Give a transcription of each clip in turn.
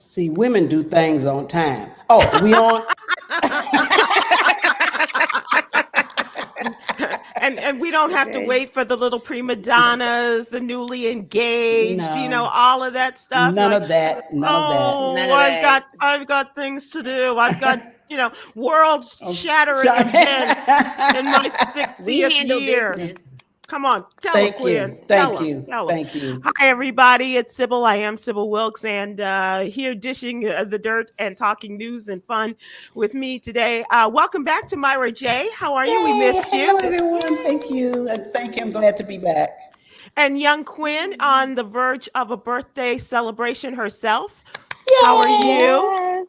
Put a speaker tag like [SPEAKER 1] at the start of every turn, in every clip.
[SPEAKER 1] See, women do things on time. Oh, we on?
[SPEAKER 2] And we don't have to
[SPEAKER 3] Okay.
[SPEAKER 2] wait for the little prima donnas, the newly engaged,
[SPEAKER 1] No,
[SPEAKER 2] all of that stuff. You're
[SPEAKER 1] none
[SPEAKER 2] like,
[SPEAKER 1] of that. None of that.
[SPEAKER 2] oh,
[SPEAKER 3] None of that.
[SPEAKER 2] I've got things to do. I've got, world
[SPEAKER 1] Oh,
[SPEAKER 2] shattering events in my
[SPEAKER 3] We
[SPEAKER 2] 60th
[SPEAKER 3] handle
[SPEAKER 2] year.
[SPEAKER 3] business.
[SPEAKER 2] Come on, tell her,
[SPEAKER 1] Thank
[SPEAKER 2] Quinn.
[SPEAKER 1] you.
[SPEAKER 2] Tell
[SPEAKER 1] Thank
[SPEAKER 2] her.
[SPEAKER 1] you.
[SPEAKER 2] Tell her.
[SPEAKER 1] Thank you.
[SPEAKER 2] Hi, everybody. It's Sybil. I am Sybil Wilkes, and here dishing the dirt and talking news and fun with me today. Welcome back to Myra J. How are you? We
[SPEAKER 1] Yay.
[SPEAKER 2] missed
[SPEAKER 1] Hello,
[SPEAKER 2] you.
[SPEAKER 1] everyone. Thank you. And thank you. I'm glad to be back.
[SPEAKER 2] And young Quinn on the verge of a birthday celebration herself. How are
[SPEAKER 1] Yay.
[SPEAKER 2] you?
[SPEAKER 3] Yes,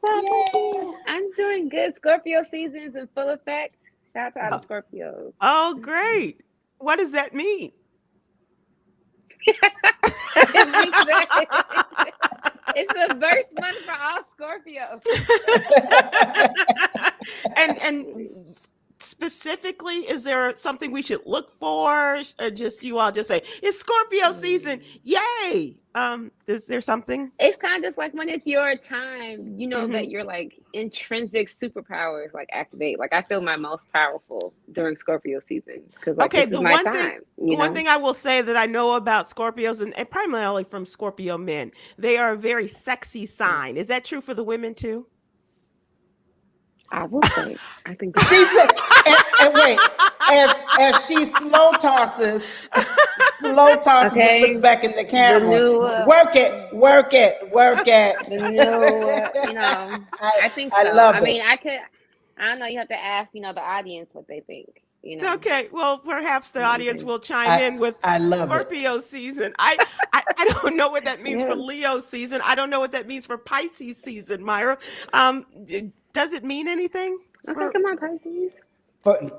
[SPEAKER 1] Yay.
[SPEAKER 3] I'm doing good. Scorpio season is in full effect. Shout out to all
[SPEAKER 2] Oh,
[SPEAKER 3] the Scorpios.
[SPEAKER 2] oh, great. What does that mean?
[SPEAKER 3] It means that it's the birth month for all Scorpios.
[SPEAKER 2] and specifically, is there something we should look for, or just you all just say it's Scorpio season? Yay! Is there something?
[SPEAKER 3] It's kind of just like when it's your time, you know, that
[SPEAKER 2] Mhm.
[SPEAKER 3] your like intrinsic superpowers like activate. Like I feel my most powerful during Scorpio season because like
[SPEAKER 2] Okay,
[SPEAKER 3] this is
[SPEAKER 2] the
[SPEAKER 3] my
[SPEAKER 2] one thing
[SPEAKER 3] time. You
[SPEAKER 2] one
[SPEAKER 3] know,
[SPEAKER 2] thing I will say that I know about Scorpios, and primarily from Scorpio men, they are a very sexy sign. Is that true for the women too?
[SPEAKER 3] I will say I think so.
[SPEAKER 1] She said, and wait, as she slow tosses and looks
[SPEAKER 3] Okay,
[SPEAKER 1] back in the
[SPEAKER 3] the
[SPEAKER 1] camera.
[SPEAKER 3] new,
[SPEAKER 1] Work it, work it, work it.
[SPEAKER 3] the new, you know, I think
[SPEAKER 1] I
[SPEAKER 3] so.
[SPEAKER 1] love
[SPEAKER 3] I
[SPEAKER 1] it.
[SPEAKER 3] mean, I don't know. You have to ask, you know, the audience what they think. You know,
[SPEAKER 2] Okay, well, perhaps the
[SPEAKER 3] one
[SPEAKER 2] audience
[SPEAKER 3] thing.
[SPEAKER 2] will chime
[SPEAKER 1] I
[SPEAKER 2] in with
[SPEAKER 1] I love it.
[SPEAKER 2] Scorpio season. I don't know what that means for
[SPEAKER 3] Yeah.
[SPEAKER 2] Leo season. I don't know what that means for Pisces season, Myra. Does it mean anything
[SPEAKER 3] Okay,
[SPEAKER 2] for?
[SPEAKER 3] come on, Pisces.
[SPEAKER 1] For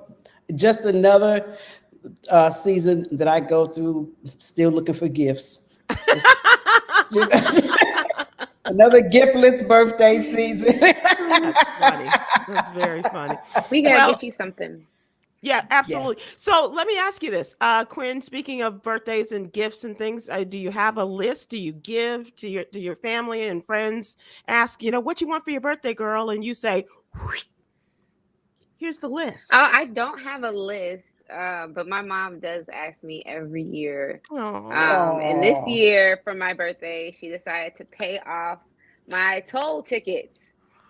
[SPEAKER 1] just another season that I go through, still looking for gifts. It's- another giftless birthday season.
[SPEAKER 2] That's funny. That's very funny.
[SPEAKER 3] We gotta
[SPEAKER 2] Well,
[SPEAKER 3] get you something.
[SPEAKER 2] yeah,
[SPEAKER 1] Yeah.
[SPEAKER 2] absolutely. So let me ask you this, Quinn. Speaking of birthdays and gifts and things, do you have a list? Do you give to your family and friends? Ask, what you want for your birthday, girl, and you say, "Here's the list."
[SPEAKER 3] I don't have a list, but my mom does ask me every year.
[SPEAKER 2] Oh,
[SPEAKER 3] And this
[SPEAKER 1] Oh,
[SPEAKER 3] year for my birthday, she decided to pay off my toll tickets.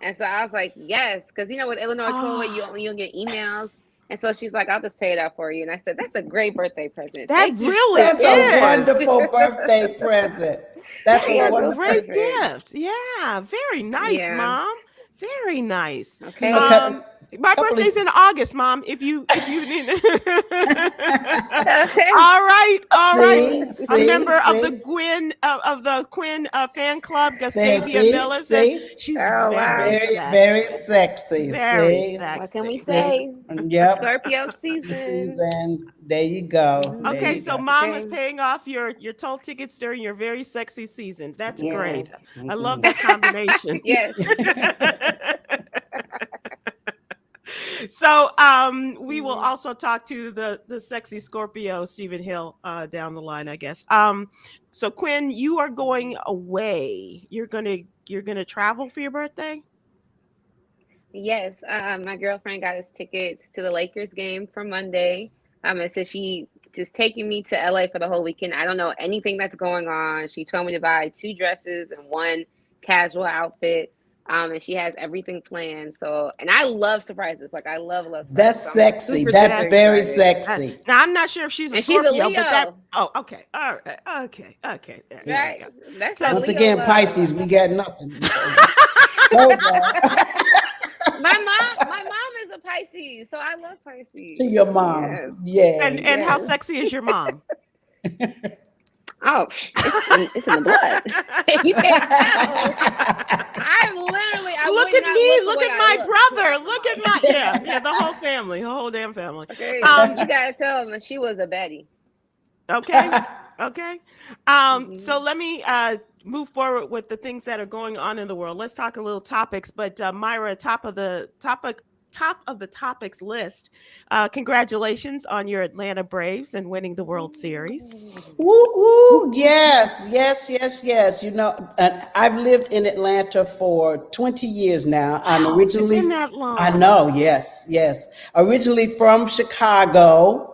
[SPEAKER 3] And so I was like, yes, because you know, with Illinois Tollway,
[SPEAKER 2] oh,
[SPEAKER 3] you'll get emails. And so she's like, I'll just pay it out for you. And I said, that's a great birthday present.
[SPEAKER 2] that
[SPEAKER 3] Thank you
[SPEAKER 2] really
[SPEAKER 3] so
[SPEAKER 1] that's a
[SPEAKER 2] is.
[SPEAKER 3] much.
[SPEAKER 1] wonderful birthday present. That's
[SPEAKER 2] That's
[SPEAKER 1] a
[SPEAKER 3] Yeah,
[SPEAKER 2] a
[SPEAKER 3] so it's
[SPEAKER 1] wonderful.
[SPEAKER 2] great
[SPEAKER 3] perfect.
[SPEAKER 2] gift. Yeah, very nice,
[SPEAKER 3] Yeah.
[SPEAKER 2] Mom. Very nice.
[SPEAKER 1] You know,
[SPEAKER 3] Okay.
[SPEAKER 2] Um, my
[SPEAKER 1] couple of
[SPEAKER 2] birthday's in August, Mom. If you need
[SPEAKER 3] Okay.
[SPEAKER 2] all right, all right.
[SPEAKER 1] see,
[SPEAKER 2] A
[SPEAKER 1] see,
[SPEAKER 2] member of the
[SPEAKER 1] see.
[SPEAKER 2] Quinn fan club,
[SPEAKER 1] There,
[SPEAKER 2] Gustavia
[SPEAKER 1] see,
[SPEAKER 2] Miller says
[SPEAKER 1] see.
[SPEAKER 2] she's
[SPEAKER 3] Oh,
[SPEAKER 2] very
[SPEAKER 3] wow.
[SPEAKER 1] Very,
[SPEAKER 2] sexy.
[SPEAKER 1] very sexy.
[SPEAKER 2] Very
[SPEAKER 1] See,
[SPEAKER 3] What can we
[SPEAKER 2] sexy.
[SPEAKER 1] see.
[SPEAKER 3] say?
[SPEAKER 1] Yep.
[SPEAKER 3] Scorpio season.
[SPEAKER 1] Season. There you go. There
[SPEAKER 2] Okay,
[SPEAKER 1] you
[SPEAKER 3] Hmm.
[SPEAKER 2] so
[SPEAKER 1] go.
[SPEAKER 2] Mom is
[SPEAKER 3] Okay.
[SPEAKER 2] paying off your toll tickets during your very sexy season. That's
[SPEAKER 3] Yes.
[SPEAKER 2] great. I love that combination.
[SPEAKER 3] Yes.
[SPEAKER 2] So we will also talk to the sexy Scorpio Stephen Hill down the line, I guess. So Quinn, you are going away. You're gonna travel for your birthday?
[SPEAKER 3] Yes, my girlfriend got us tickets to the Lakers game for Monday. And so she just taking me to LA for the whole weekend. I don't know anything that's going on. She told me to buy 2 dresses and one casual outfit. And she has everything planned. So, and I love surprises. Like I love surprises.
[SPEAKER 1] That's
[SPEAKER 3] So I'm
[SPEAKER 1] sexy.
[SPEAKER 3] super,
[SPEAKER 1] That's
[SPEAKER 3] super
[SPEAKER 2] That's
[SPEAKER 1] very
[SPEAKER 3] excited.
[SPEAKER 1] sexy.
[SPEAKER 2] now I'm not sure if she's a
[SPEAKER 3] And she's a
[SPEAKER 2] Scorpio, but that
[SPEAKER 3] Leo,
[SPEAKER 2] okay. All right. Okay. There you
[SPEAKER 3] right?
[SPEAKER 2] go.
[SPEAKER 3] That's
[SPEAKER 2] So
[SPEAKER 3] that
[SPEAKER 1] Once
[SPEAKER 3] Leo
[SPEAKER 1] again,
[SPEAKER 3] love.
[SPEAKER 1] Pisces, we got nothing. Told y'all.
[SPEAKER 3] My mom is a Pisces, so I love Pisces.
[SPEAKER 1] To your
[SPEAKER 3] Yes,
[SPEAKER 1] mom.
[SPEAKER 2] and
[SPEAKER 1] Yay.
[SPEAKER 2] how
[SPEAKER 3] yes.
[SPEAKER 2] sexy is your mom?
[SPEAKER 3] Oh, it's in the blood. You can't tell. I
[SPEAKER 2] Look
[SPEAKER 3] would
[SPEAKER 2] at
[SPEAKER 3] not
[SPEAKER 2] me.
[SPEAKER 3] look the
[SPEAKER 2] Look
[SPEAKER 3] way
[SPEAKER 2] at
[SPEAKER 3] I
[SPEAKER 2] my
[SPEAKER 3] look
[SPEAKER 2] brother.
[SPEAKER 3] without the
[SPEAKER 2] Look at
[SPEAKER 3] mom.
[SPEAKER 2] my yeah, the whole family, the whole damn family.
[SPEAKER 3] Okay, you
[SPEAKER 2] Um,
[SPEAKER 3] gotta tell them she was a Betty.
[SPEAKER 2] okay. Okay. So
[SPEAKER 3] Hmm.
[SPEAKER 2] let me move forward with the things that are going on in the world. Let's talk a little topics, but Myra, top top of the topics list. Congratulations on your Atlanta Braves and winning the World Series.
[SPEAKER 1] Woo, woo, yes, yes, yes, yes. You know, I've lived in Atlanta for 20 years now. I'm
[SPEAKER 2] Wow, it's
[SPEAKER 1] originally,
[SPEAKER 2] been that long.
[SPEAKER 1] I know, yes, yes. Originally from Chicago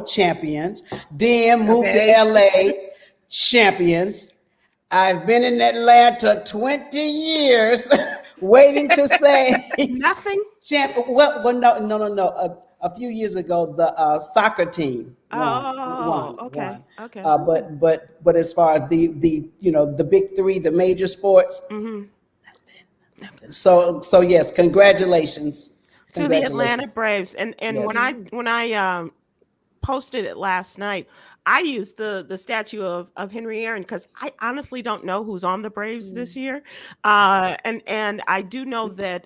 [SPEAKER 1] champions, then moved
[SPEAKER 3] Okay.
[SPEAKER 1] to LA, champions. I've been in Atlanta 20 years, waiting to say
[SPEAKER 2] Nothing.
[SPEAKER 1] well, no. A few years ago, the soccer team
[SPEAKER 2] Oh,
[SPEAKER 1] won.
[SPEAKER 2] okay, okay.
[SPEAKER 1] But as far as the the big three, the major sports.
[SPEAKER 2] Hmm.
[SPEAKER 1] So yes, congratulations,
[SPEAKER 2] To the
[SPEAKER 1] congratulations.
[SPEAKER 2] Atlanta Braves, and
[SPEAKER 1] Yes.
[SPEAKER 2] when I posted it last night, I used the statue of Henry Aaron because I honestly don't know who's on the Braves this year, and I do know that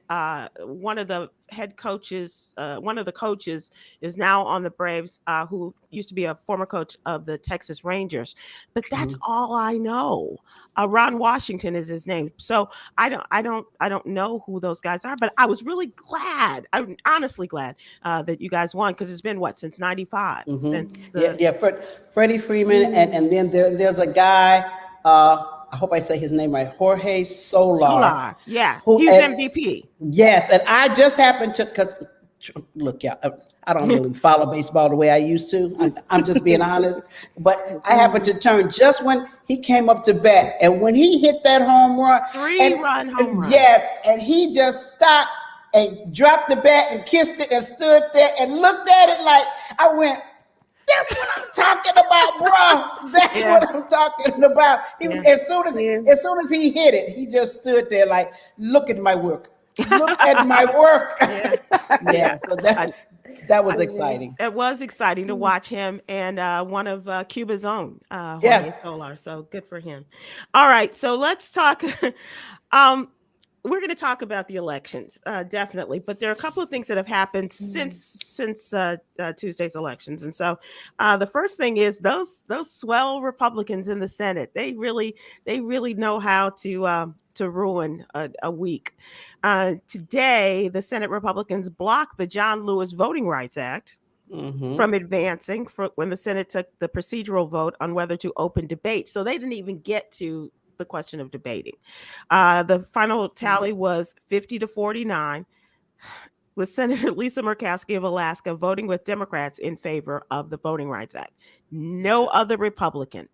[SPEAKER 2] one of the head coaches, one of the coaches, is now on the Braves, who used to be a former coach of the Texas Rangers. But that's all I know. Ron Washington is his name, so I don't know who those guys are. But I was really glad. I'm honestly glad that you guys won because it's been what, since '95, since the
[SPEAKER 1] Freddie Freeman, and then there's a guy. I hope I say his name right. Jorge Solar.
[SPEAKER 2] Yeah,
[SPEAKER 1] Who
[SPEAKER 2] he's
[SPEAKER 1] and-
[SPEAKER 2] MVP.
[SPEAKER 1] Yes, and I just happened to because look, yeah, I don't really follow baseball the way I used to. I'm just being honest, but I happened to turn just when he came up to bat, and when he hit that home run,
[SPEAKER 2] Three-run home run.
[SPEAKER 1] Yes, and he just stopped and dropped the bat and kissed it and stood there and looked at it like I went. That's what I'm talking about, bro. That's what I'm talking about. As soon as he hit it, he just stood there like, look at my work. Look at my work. Yeah. So that was exciting.
[SPEAKER 2] It was exciting to watch him, and one of Cuba's own, Jorge Solar. So good for him. All right, so let's talk. We're going to talk about the elections, definitely, but there are a couple of things that have happened since Tuesday's elections, and so the first thing is those swell Republicans in the Senate. They really know how to ruin a week. Today, the Senate Republicans blocked the John Lewis Voting Rights Act from advancing when the Senate took the procedural vote on whether to open debate. So they didn't even get to the question of debating. The final tally was 50-49, with Senator Lisa Murkowski of Alaska voting with Democrats in favor of the Voting Rights Act. No other Republican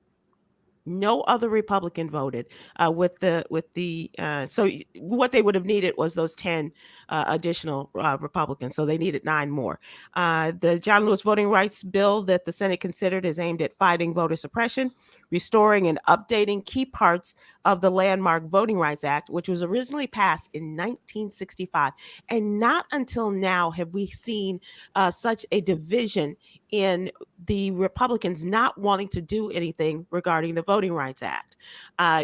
[SPEAKER 2] voted with the so what they would have needed was those 10 additional Republicans. So they needed 9 more. The John Lewis Voting Rights Bill that the Senate considered is aimed at fighting voter suppression, restoring and updating key parts of the landmark Voting Rights Act, which was originally passed in 1965. And not until now have we seen such a division in the Republicans not wanting to do anything regarding the Voting Rights Act.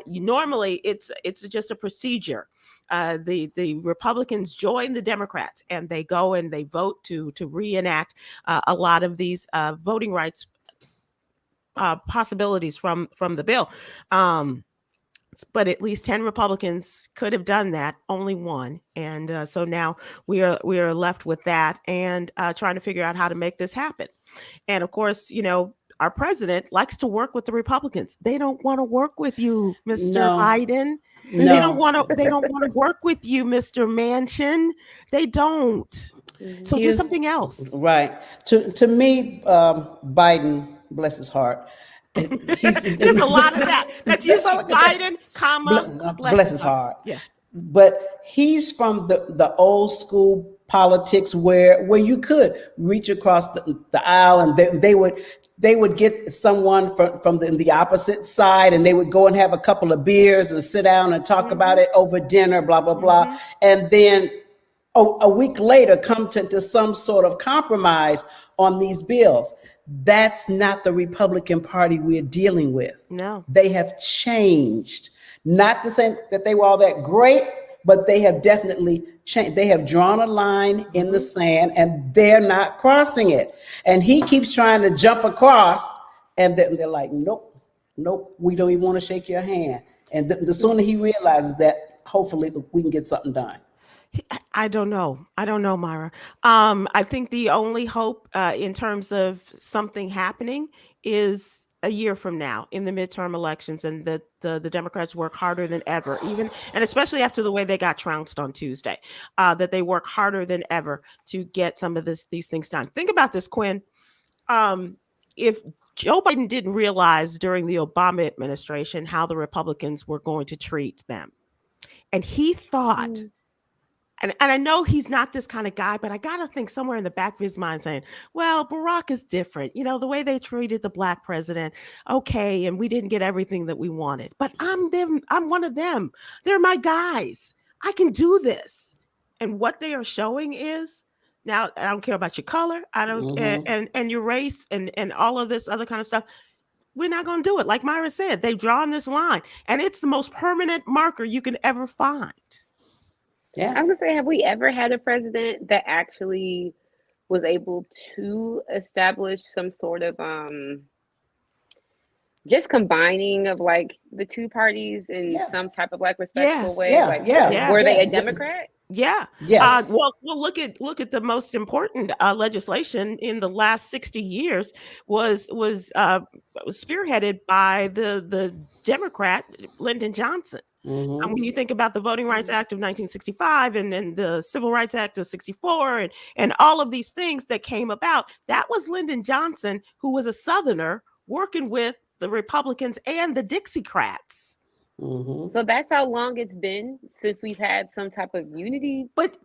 [SPEAKER 2] Normally, it's just a procedure. The Republicans join the Democrats and they go and they vote to reenact a lot of these voting rights possibilities from the bill. But at least 10 Republicans could have done that, only one. And so now we are left with that and trying to figure out how to make this happen. And of course, our president likes to work with the Republicans. They don't want to work with you, Mr. Biden.
[SPEAKER 1] No.
[SPEAKER 2] They don't want to work with you, Mr. Manchin. They don't. So do something else.
[SPEAKER 1] Right. To me, Biden, bless his heart.
[SPEAKER 2] There's a lot of that. That's usually Biden,
[SPEAKER 1] bless his heart.
[SPEAKER 2] Yeah.
[SPEAKER 1] But he's from the old school politics where you could reach across the aisle and they would get someone from the opposite side and they would go and have a couple of beers and sit down and talk about it over dinner, blah, blah, blah. And then a week later come to some sort of compromise on these bills. That's not the Republican Party we're dealing with.
[SPEAKER 2] No.
[SPEAKER 1] They have changed. Not to say that they were all that great, but they have definitely changed. They have drawn a line in the sand and they're not crossing it. And he keeps trying to jump across and they're like, nope, we don't even want to shake your hand. And the sooner he realizes that, hopefully we can get something done.
[SPEAKER 2] I don't know. I don't know, Myra. I think the only hope in terms of something happening is a year from now in the midterm elections, and that the Democrats work harder than ever, even and especially after the way they got trounced on Tuesday, that they work harder than ever to get some of these things done. Think about this, Kwyn. If Joe Biden didn't realize during the Obama administration how the Republicans were going to treat them, and he thought, and I know he's not this kind of guy, but I got to think somewhere in the back of his mind saying, well, Barack is different. You know, the way they treated the black president. Okay. And we didn't get everything that we wanted, but I'm them. I'm one of them. They're my guys. I can do this. And what they are showing is now, I don't care about your color. I don't, and your race and all of this other kind of stuff. We're not going to do it. Like Myra said, they've drawn this line, and it's the most permanent marker you can ever find.
[SPEAKER 3] Yeah. I was gonna say, have we ever had a president that actually was able to establish some sort of just combining of like the two parties in some type of like respectful way? Were they a Democrat?
[SPEAKER 2] Yeah. Yes. Well, look at the most important legislation in the last 60 years was spearheaded by the Democrat Lyndon Johnson. When you think about the Voting Rights Act of 1965 and then the Civil Rights Act of 64 and all of these things that came about, that was Lyndon Johnson, who was a Southerner working with the Republicans and the Dixiecrats.
[SPEAKER 3] So that's how long it's been since we've had some type of unity.
[SPEAKER 2] But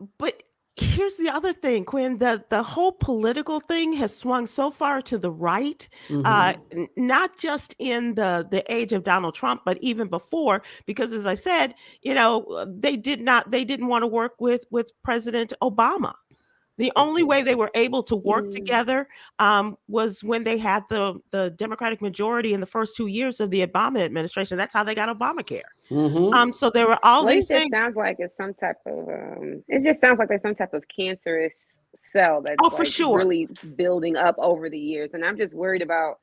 [SPEAKER 2] here's the other thing, Kwyn. The whole political thing has swung so far to the right, not just in the age of Donald Trump, but even before. Because as I said, you know, they didn't want to work with President Obama. The only way they were able to work together was when they had the Democratic majority in the first 2 years of the Obama administration. That's how they got Obamacare. So there were all these things.
[SPEAKER 3] It sounds like it's some type of. It just sounds like there's some type of cancerous cell that's
[SPEAKER 2] for sure
[SPEAKER 3] really building up over the years, and I'm just worried about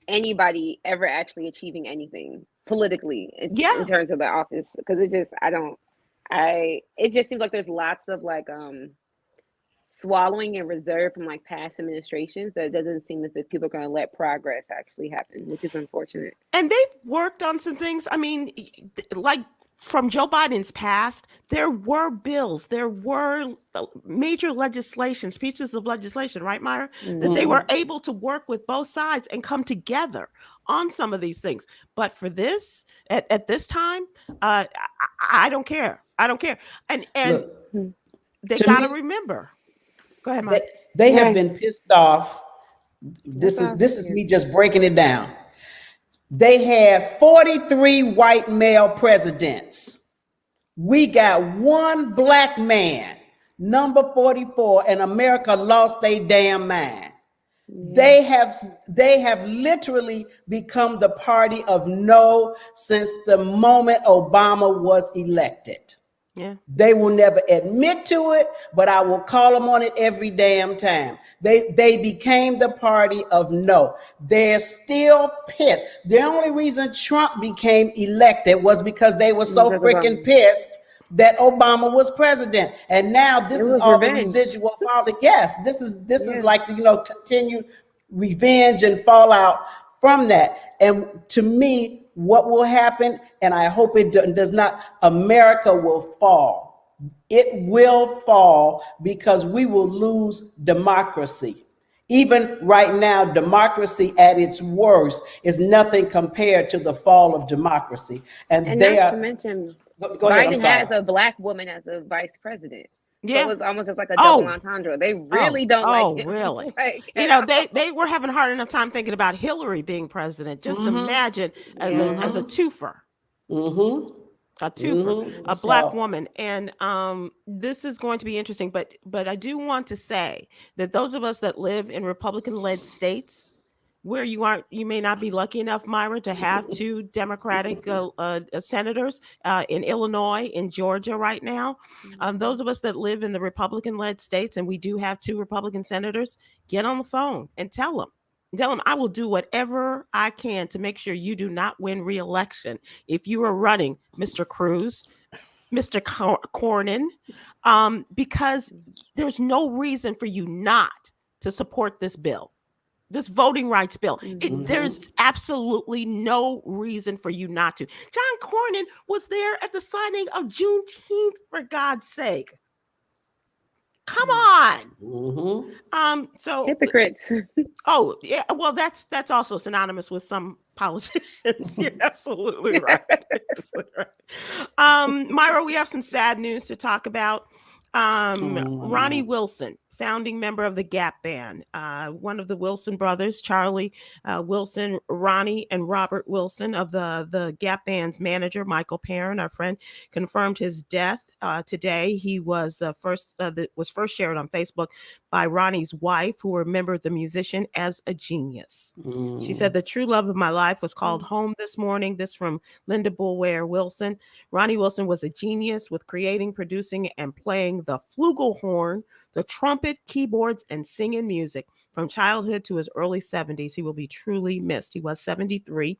[SPEAKER 3] anybody ever actually achieving anything politically in terms of the office, because it just seems like there's lots of like swallowing and reserve from like past administrations that it doesn't seem as if people are going to let progress actually happen, which is unfortunate.
[SPEAKER 2] And they've worked on some things. I mean, like from Joe Biden's past, there were bills, there were major legislations, pieces of legislation, right, Myra, that they were able to work with both sides and come together on some of these things. But for this, at this time, I don't care. I don't care. And look, they got to remember. Go ahead, Mike.
[SPEAKER 1] They have been pissed off. This is me just breaking it down. They had 43 white male presidents. We got one black man, number 44, and America lost their damn mind. They have literally become the party of no since the moment Obama was elected.
[SPEAKER 2] Yeah.
[SPEAKER 1] They will never admit to it, but I will call them on it every damn time. They became the party of no. They're still pissed. The only reason Trump became elected was because they were so freaking pissed that Obama was president. And now this is all the residual fallout. Yes, this is like the continued revenge and fallout from that. And to me, what will happen, and I hope it does not, America will fall. It will fall because we will lose democracy. Even right now, democracy at its worst is nothing compared to the fall of democracy. And they
[SPEAKER 3] not to mention, Biden has a black woman as a vice president.
[SPEAKER 2] Yeah,
[SPEAKER 3] so it was almost just like a double entendre. They really don't like him.
[SPEAKER 2] Really? They were having a hard enough time thinking about Hillary being president. Just imagine as a twofer. A twofer, a black woman. And this is going to be interesting. But I do want to say that those of us that live in Republican-led states, where you may not be lucky enough, Myra, to have two Democratic senators in Illinois, in Georgia right now. Those of us that live in the Republican-led states, and we do have two Republican senators, get on the phone and tell them, I will do whatever I can to make sure you do not win re-election. If you are running, Mr. Cruz, Mr. Cornyn, because there's no reason for you not to support this bill. This voting rights bill. There's absolutely no reason for you not to. John Cornyn was there at the signing of Juneteenth, for God's sake. Come on. So
[SPEAKER 3] hypocrites.
[SPEAKER 2] Oh, yeah. Well, that's also synonymous with some politicians. You're absolutely right. Myra, we have some sad news to talk about. Ronnie Wilson, founding member of the Gap Band, one of the Wilson brothers, Charlie Wilson, Ronnie, and Robert Wilson of the Gap Band's manager, Michael Perrin, our friend, confirmed his death today. He was first shared on Facebook by Ronnie's wife, who remembered the musician as a genius. She said, "The true love of my life was called home this morning." This from Linda Bulware Wilson. Ronnie Wilson was a genius with creating, producing, and playing the flugelhorn, the trumpet, keyboards, and singing music from childhood to his early 70s. He will be truly missed. He was 73.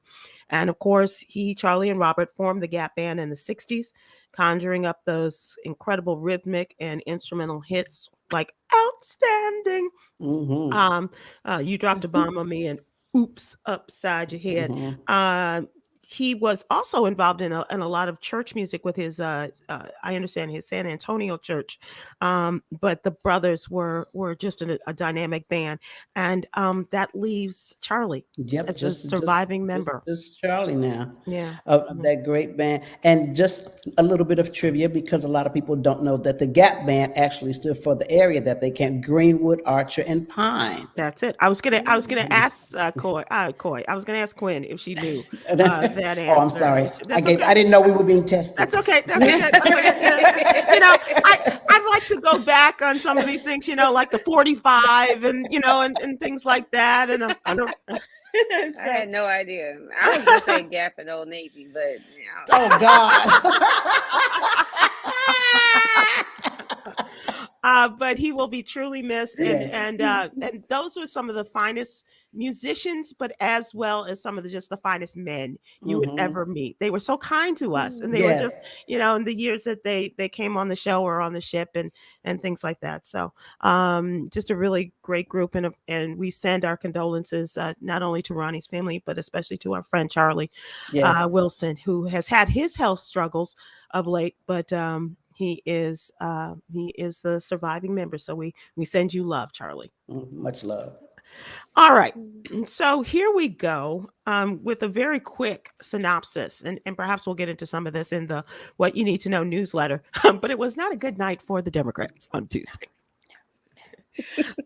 [SPEAKER 2] And of course, Charlie, and Robert formed the Gap Band in the 60s, conjuring up those incredible rhythmic and instrumental hits like Outstanding, You Dropped a Bomb on Me, and Oops Upside Your Head. He was also involved in a lot of church music with his, I understand, his San Antonio church. But the brothers were just a dynamic band. And that leaves Charlie as a surviving member.
[SPEAKER 1] Just Charlie now.
[SPEAKER 2] Yeah.
[SPEAKER 1] Of that great band. And just a little bit of trivia, because a lot of people don't know that the Gap Band actually stood for the area that they came, Greenwood, Archer, and Pine.
[SPEAKER 2] That's it. I was gonna ask Coy. I was gonna ask Kwyn if she knew that answer.
[SPEAKER 1] Oh, I'm sorry. I didn't know we were being tested.
[SPEAKER 2] That's okay. That's okay. I'd like to go back on some of these things, like the 45 and, and things like that. And I don't.
[SPEAKER 3] I had no idea. I was gonna say Gap and Old Navy, but
[SPEAKER 1] oh
[SPEAKER 2] God. But he will be truly missed, and those were some of the finest musicians, but as well as some of the finest men you would ever meet. They were so kind to us, and they were just, in the years that they came on the show or on the ship and things like that. So just a really great group, and we send our condolences not only to Ronnie's family, but especially to our friend Charlie Wilson, who has had his health struggles of late, but he is the surviving member. So we send you love, Charlie.
[SPEAKER 1] Much love.
[SPEAKER 2] All right. So here we go with a very quick synopsis, and perhaps we'll get into some of this in the What You Need to Know newsletter. But it was not a good night for the Democrats on Tuesday.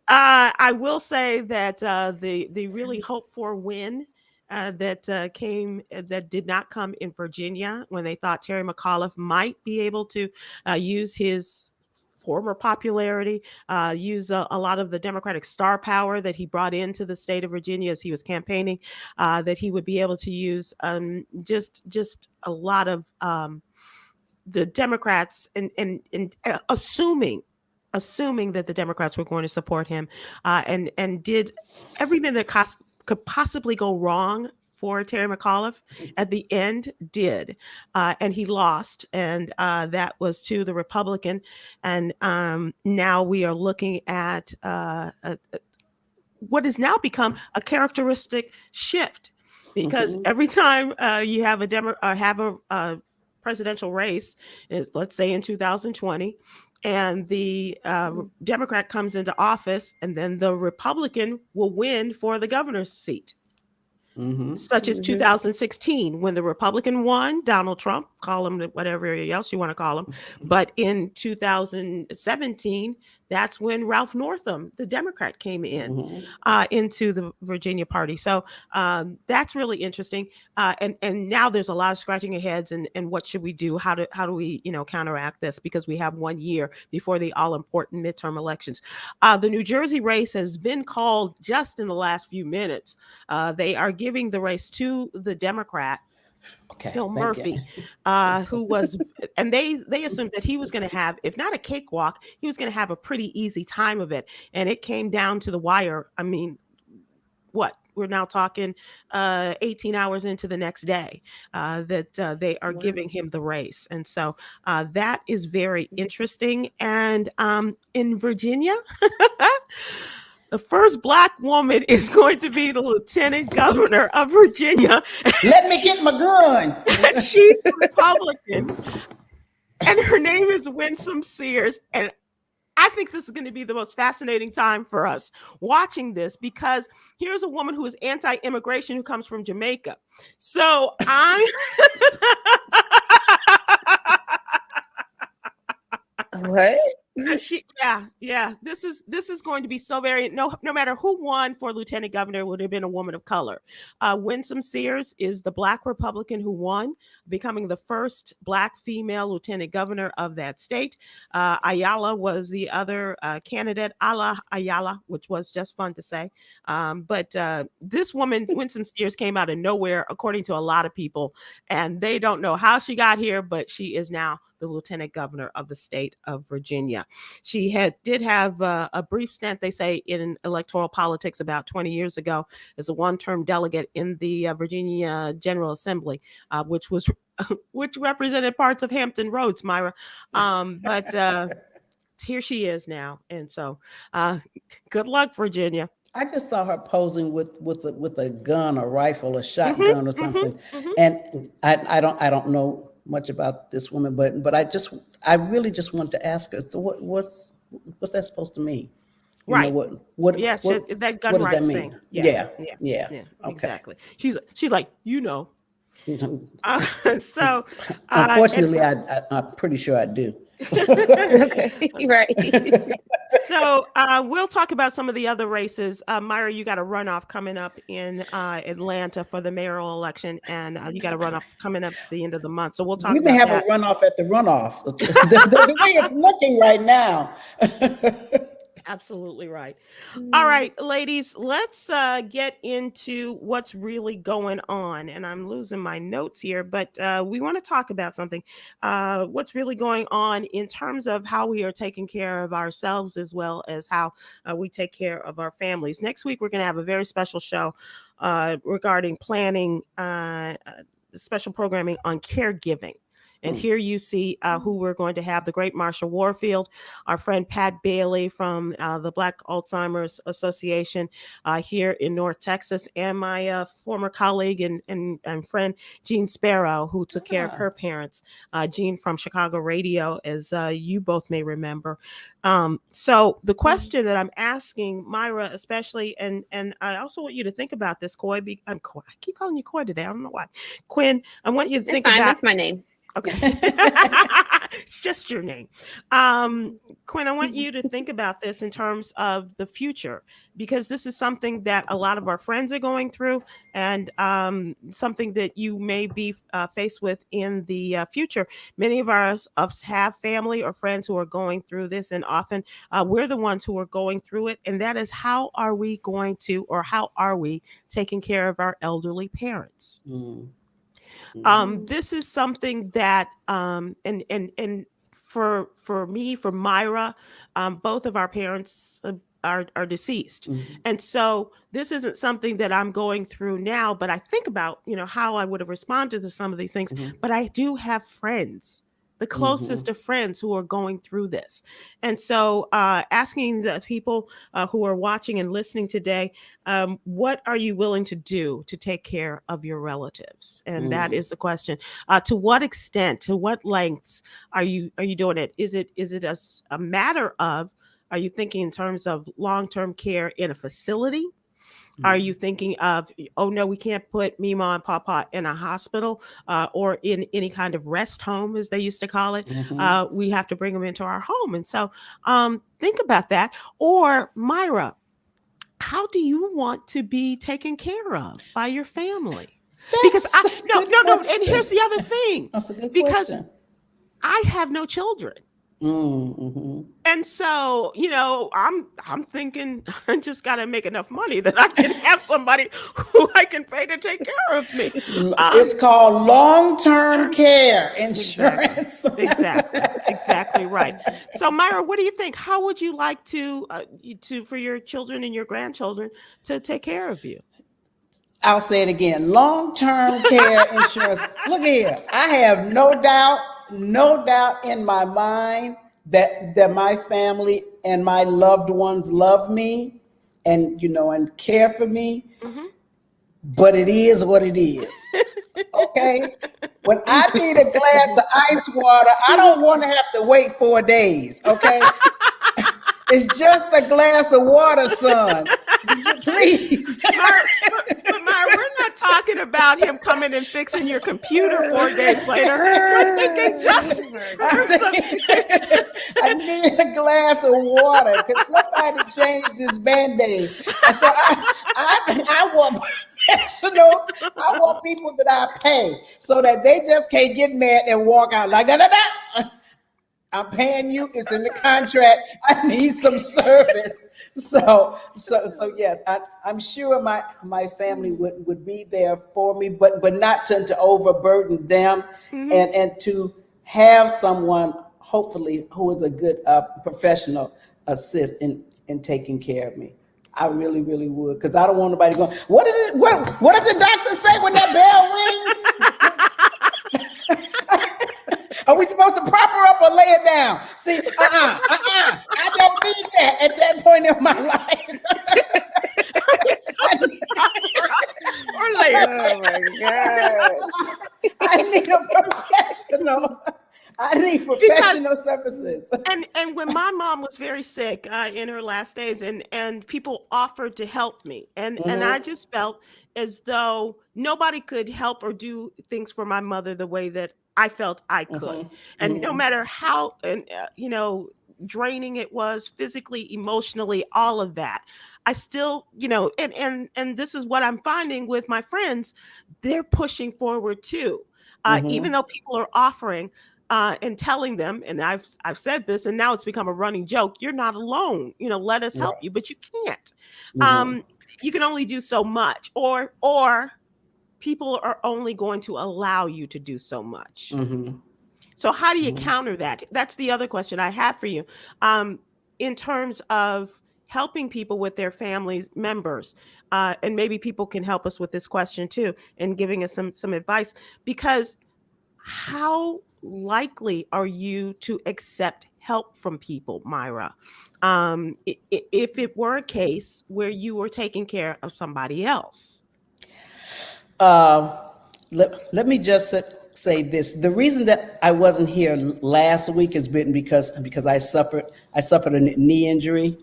[SPEAKER 2] I will say that the really hoped for win that did not come in Virginia, when they thought Terry McAuliffe might be able to use his former popularity, use a lot of the Democratic star power that he brought into the state of Virginia as he was campaigning, that he would be able to use just a lot of the Democrats and assuming that the Democrats were going to support him, and did everything that could possibly go wrong for Terry McAuliffe at the end did, and he lost, and that was to the Republican. And now we are looking at what has now become a characteristic shift, because every time you have a presidential race, let's say in 2020, and the Democrat comes into office, and then the Republican will win for the governor's seat. Such as 2016, when the Republican won, Donald Trump, call him whatever else you want to call him. But in 2017, that's when Ralph Northam, the Democrat, came in into the Virginia party. So that's really interesting. And now there's a lot of scratching of heads, and what should we do? How do we counteract this? Because we have 1 year before the all important midterm elections. The New Jersey race has been called just in the last few minutes. They are giving the race to the Democrat, Phil Murphy, who was, and they assumed that he was going to have, if not a cakewalk, he was going to have a pretty easy time of it. And it came down to the wire. I mean, what, we're now talking 18 hours into the next day that they are
[SPEAKER 3] Wow.
[SPEAKER 2] giving him the race. And so that is very interesting. And in Virginia, the first Black woman is going to be the lieutenant governor of Virginia.
[SPEAKER 1] Let me get my gun.
[SPEAKER 2] She's a Republican, and her name is Winsome Sears. And I think this is going to be the most fascinating time for us watching this, because here's a woman who is anti-immigration who comes from Jamaica. So I'm
[SPEAKER 3] What?
[SPEAKER 2] This is going to be so very no matter who won for lieutenant governor, it would have been a woman of color. Winsome Sears is the Black Republican who won, becoming the first Black female lieutenant governor of that state. Ayala was the other candidate, Ala Ayala, which was just fun to say. But this woman, Winsome Sears, came out of nowhere, according to a lot of people, and they don't know how she got here, but she is now the lieutenant governor of the state of Virginia. She did have a brief stint, they say, in electoral politics about 20 years ago as a one-term delegate in the Virginia General Assembly, which represented parts of Hampton Roads, Myra. But here she is now, and so good luck, Virginia.
[SPEAKER 1] I just saw her posing with a gun, a rifle, a shotgun, or something, and I don't know much about this woman, but I really just wanted to ask her. So what's that supposed to mean? You
[SPEAKER 2] Right.
[SPEAKER 1] know, what
[SPEAKER 2] Yeah,
[SPEAKER 1] what,
[SPEAKER 2] that gun
[SPEAKER 1] what does that
[SPEAKER 2] rights
[SPEAKER 1] mean?
[SPEAKER 2] thing.
[SPEAKER 1] Yeah.
[SPEAKER 2] Yeah,
[SPEAKER 1] Okay.
[SPEAKER 2] exactly. She's like, so
[SPEAKER 1] Unfortunately, I'm pretty sure I do.
[SPEAKER 3] Okay, right.
[SPEAKER 2] So we'll talk about some of the other races. Myra, you got a runoff coming up in Atlanta for the mayoral election, and you got a runoff coming up at the end of the month. So we'll talk
[SPEAKER 1] We may
[SPEAKER 2] about
[SPEAKER 1] have
[SPEAKER 2] that.
[SPEAKER 1] a runoff at the runoff. the way it's looking right now.
[SPEAKER 2] Absolutely right. All right, ladies, let's get into what's really going on. And I'm losing my notes here, but we want to talk about something. What's really going on in terms of how we are taking care of ourselves, as well as how we take care of our families. Next week, we're going to have a very special show regarding planning special programming on caregiving. And here you see who we're going to have: the great Marsha Warfield, our friend Pat Bailey from the Black Alzheimer's Association here in North Texas, and my former colleague and friend Jean Sparrow, who took care of her parents. Jean from Chicago Radio, as you both may remember. So the question that I'm asking Myra, especially, and I also want you to think about this, Coy. I keep calling you Coy today. I don't know why. Kwyn, I want you to think about.
[SPEAKER 3] That's my name.
[SPEAKER 2] Okay. It's just your name. Kwyn, I want you to think about this in terms of the future, because this is something that a lot of our friends are going through, and something that you may be faced with in the future. Many of us have family or friends who are going through this, and often we're the ones who are going through it. And that is, how are we taking care of our elderly parents? This is something that and for me, for Myra, both of our parents are deceased. And so this isn't something that I'm going through now, but I think about, how I would have responded to some of these things. But I do have friends, the closest of friends, who are going through this. And so asking the people who are watching and listening today, what are you willing to do to take care of your relatives? And that is the question. To what extent, to what lengths are you doing it? Is it a matter of, are you thinking in terms of long-term care in a facility? Are you thinking of, oh no, we can't put Mima and Papa in a hospital or in any kind of rest home, as they used to call it? We have to bring them into our home. And so think about that. Or Myra, how do you want to be taken care of by your family? Because no. And here's the other thing.
[SPEAKER 1] That's a good
[SPEAKER 2] because
[SPEAKER 1] question.
[SPEAKER 2] I have no children. And so, I'm thinking I just got to make enough money that I can have somebody who I can pay to take care of me.
[SPEAKER 1] It's called long-term care insurance.
[SPEAKER 2] Exactly right. So, Myra, what do you think? How would you like to for your children and your grandchildren to take care of you?
[SPEAKER 1] I'll say it again. Long-term care insurance. Look here. I have no doubt in my mind that my family and my loved ones love me and and care for me.
[SPEAKER 2] Mhm.
[SPEAKER 1] But it is what it is. Okay? When I need a glass of ice water, I don't want to have to wait 4 days. Okay? It's just a glass of water, son. Please.
[SPEAKER 2] But Myra, we're not talking about him coming and fixing your computer 4 days later. We're thinking just in terms of
[SPEAKER 1] I need a glass of water. Could somebody change this Band-Aid? So I want professionals. I want people that I pay so that they just can't get mad and walk out like that. I'm paying you. It's in the contract. I need some service. So yes, I'm sure my family would be there for me, but not to overburden them, and to have someone hopefully who is a good professional assist in taking care of me. I really, really would, because I don't want nobody going, what did the doctor say when that bell rings? Are we supposed to prop her up or lay it down? See, I don't need that at that point in my life.
[SPEAKER 2] or later.
[SPEAKER 3] Oh my God.
[SPEAKER 1] I need a professional. I need professional services.
[SPEAKER 2] And when my mom was very sick in her last days, and people offered to help me, and I just felt as though nobody could help or do things for my mother the way that I felt I could. And no matter how draining it was physically, emotionally, all of that, I still, and this is what I'm finding with my friends, they're pushing forward too. Even though people are offering and telling them, and I've said this, and now it's become a running joke, you're not alone, let us help you, but you can't. You can only do so much, or people are only going to allow you to do so much. So how do you counter that? That's the other question I have for you. In terms of helping people with their family members, and maybe people can help us with this question too, and giving us some advice, because how likely are you to accept help from people, Myra? If it were a case where you were taking care of somebody else?
[SPEAKER 1] Let me just say this. The reason that I wasn't here last week has been because I suffered a knee injury.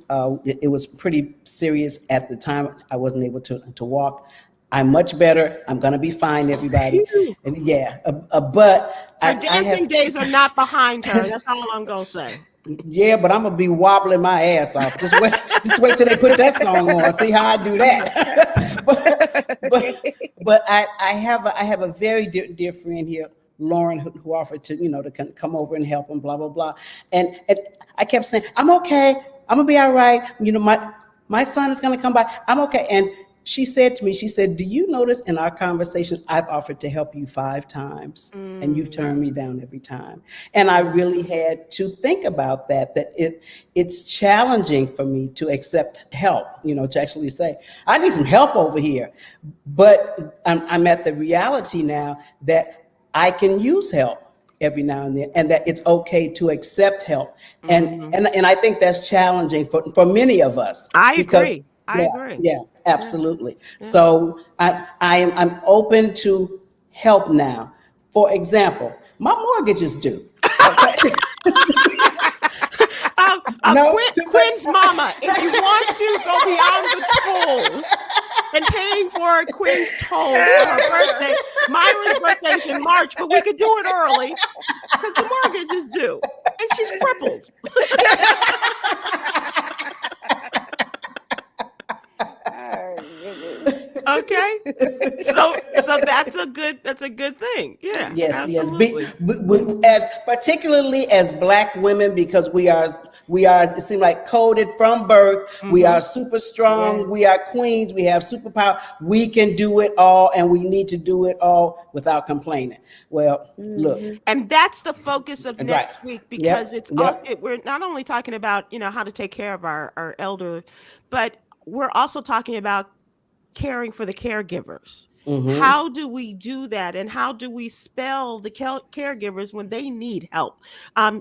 [SPEAKER 1] It was pretty serious at the time. I wasn't able to walk. I'm much better. I'm gonna be fine, everybody. And but
[SPEAKER 2] her dancing days are not behind her. That's all I'm gonna say.
[SPEAKER 1] Yeah, but I'm gonna be wobbling my ass off. Just wait till they put that song on. See how I do that. but I have a very dear friend here, Lauren, who offered to come over and help and blah blah blah. And I kept saying, I'm okay. I'm gonna be all right. My son is gonna come by. I'm okay. And she said to me, do you notice in our conversation, I've offered to help you 5 times and you've turned me down every time. And I really had to think about that it's challenging for me to accept help, to actually say, I need some help over here. But I'm at the reality now that I can use help every now and then, and that it's okay to accept help. And I think that's challenging for many of us.
[SPEAKER 2] I agree.
[SPEAKER 1] Yeah, absolutely. Yeah. So I'm open to help now. For example, my mortgage is due. Okay?
[SPEAKER 2] Kwyn's mama, if you want to go beyond the tolls and paying for Kwyn's tolls for her birthday, Myra's birthday is in March, but we could do it early because the mortgage is due and she's crippled. Okay, so that's a good thing. Yeah.
[SPEAKER 1] Yes,
[SPEAKER 2] absolutely.
[SPEAKER 1] Yes. Particularly as Black women, because we are it seems like coded from birth. We are super strong. Yes. We are queens. We have superpower. We can do it all, and we need to do it all without complaining. Well, look,
[SPEAKER 2] and that's the focus of next week, because we're not only talking about how to take care of our elder, but we're also talking about caring for the caregivers.
[SPEAKER 1] Mhm.
[SPEAKER 2] How do we do that? And how do we spell the caregivers when they need help?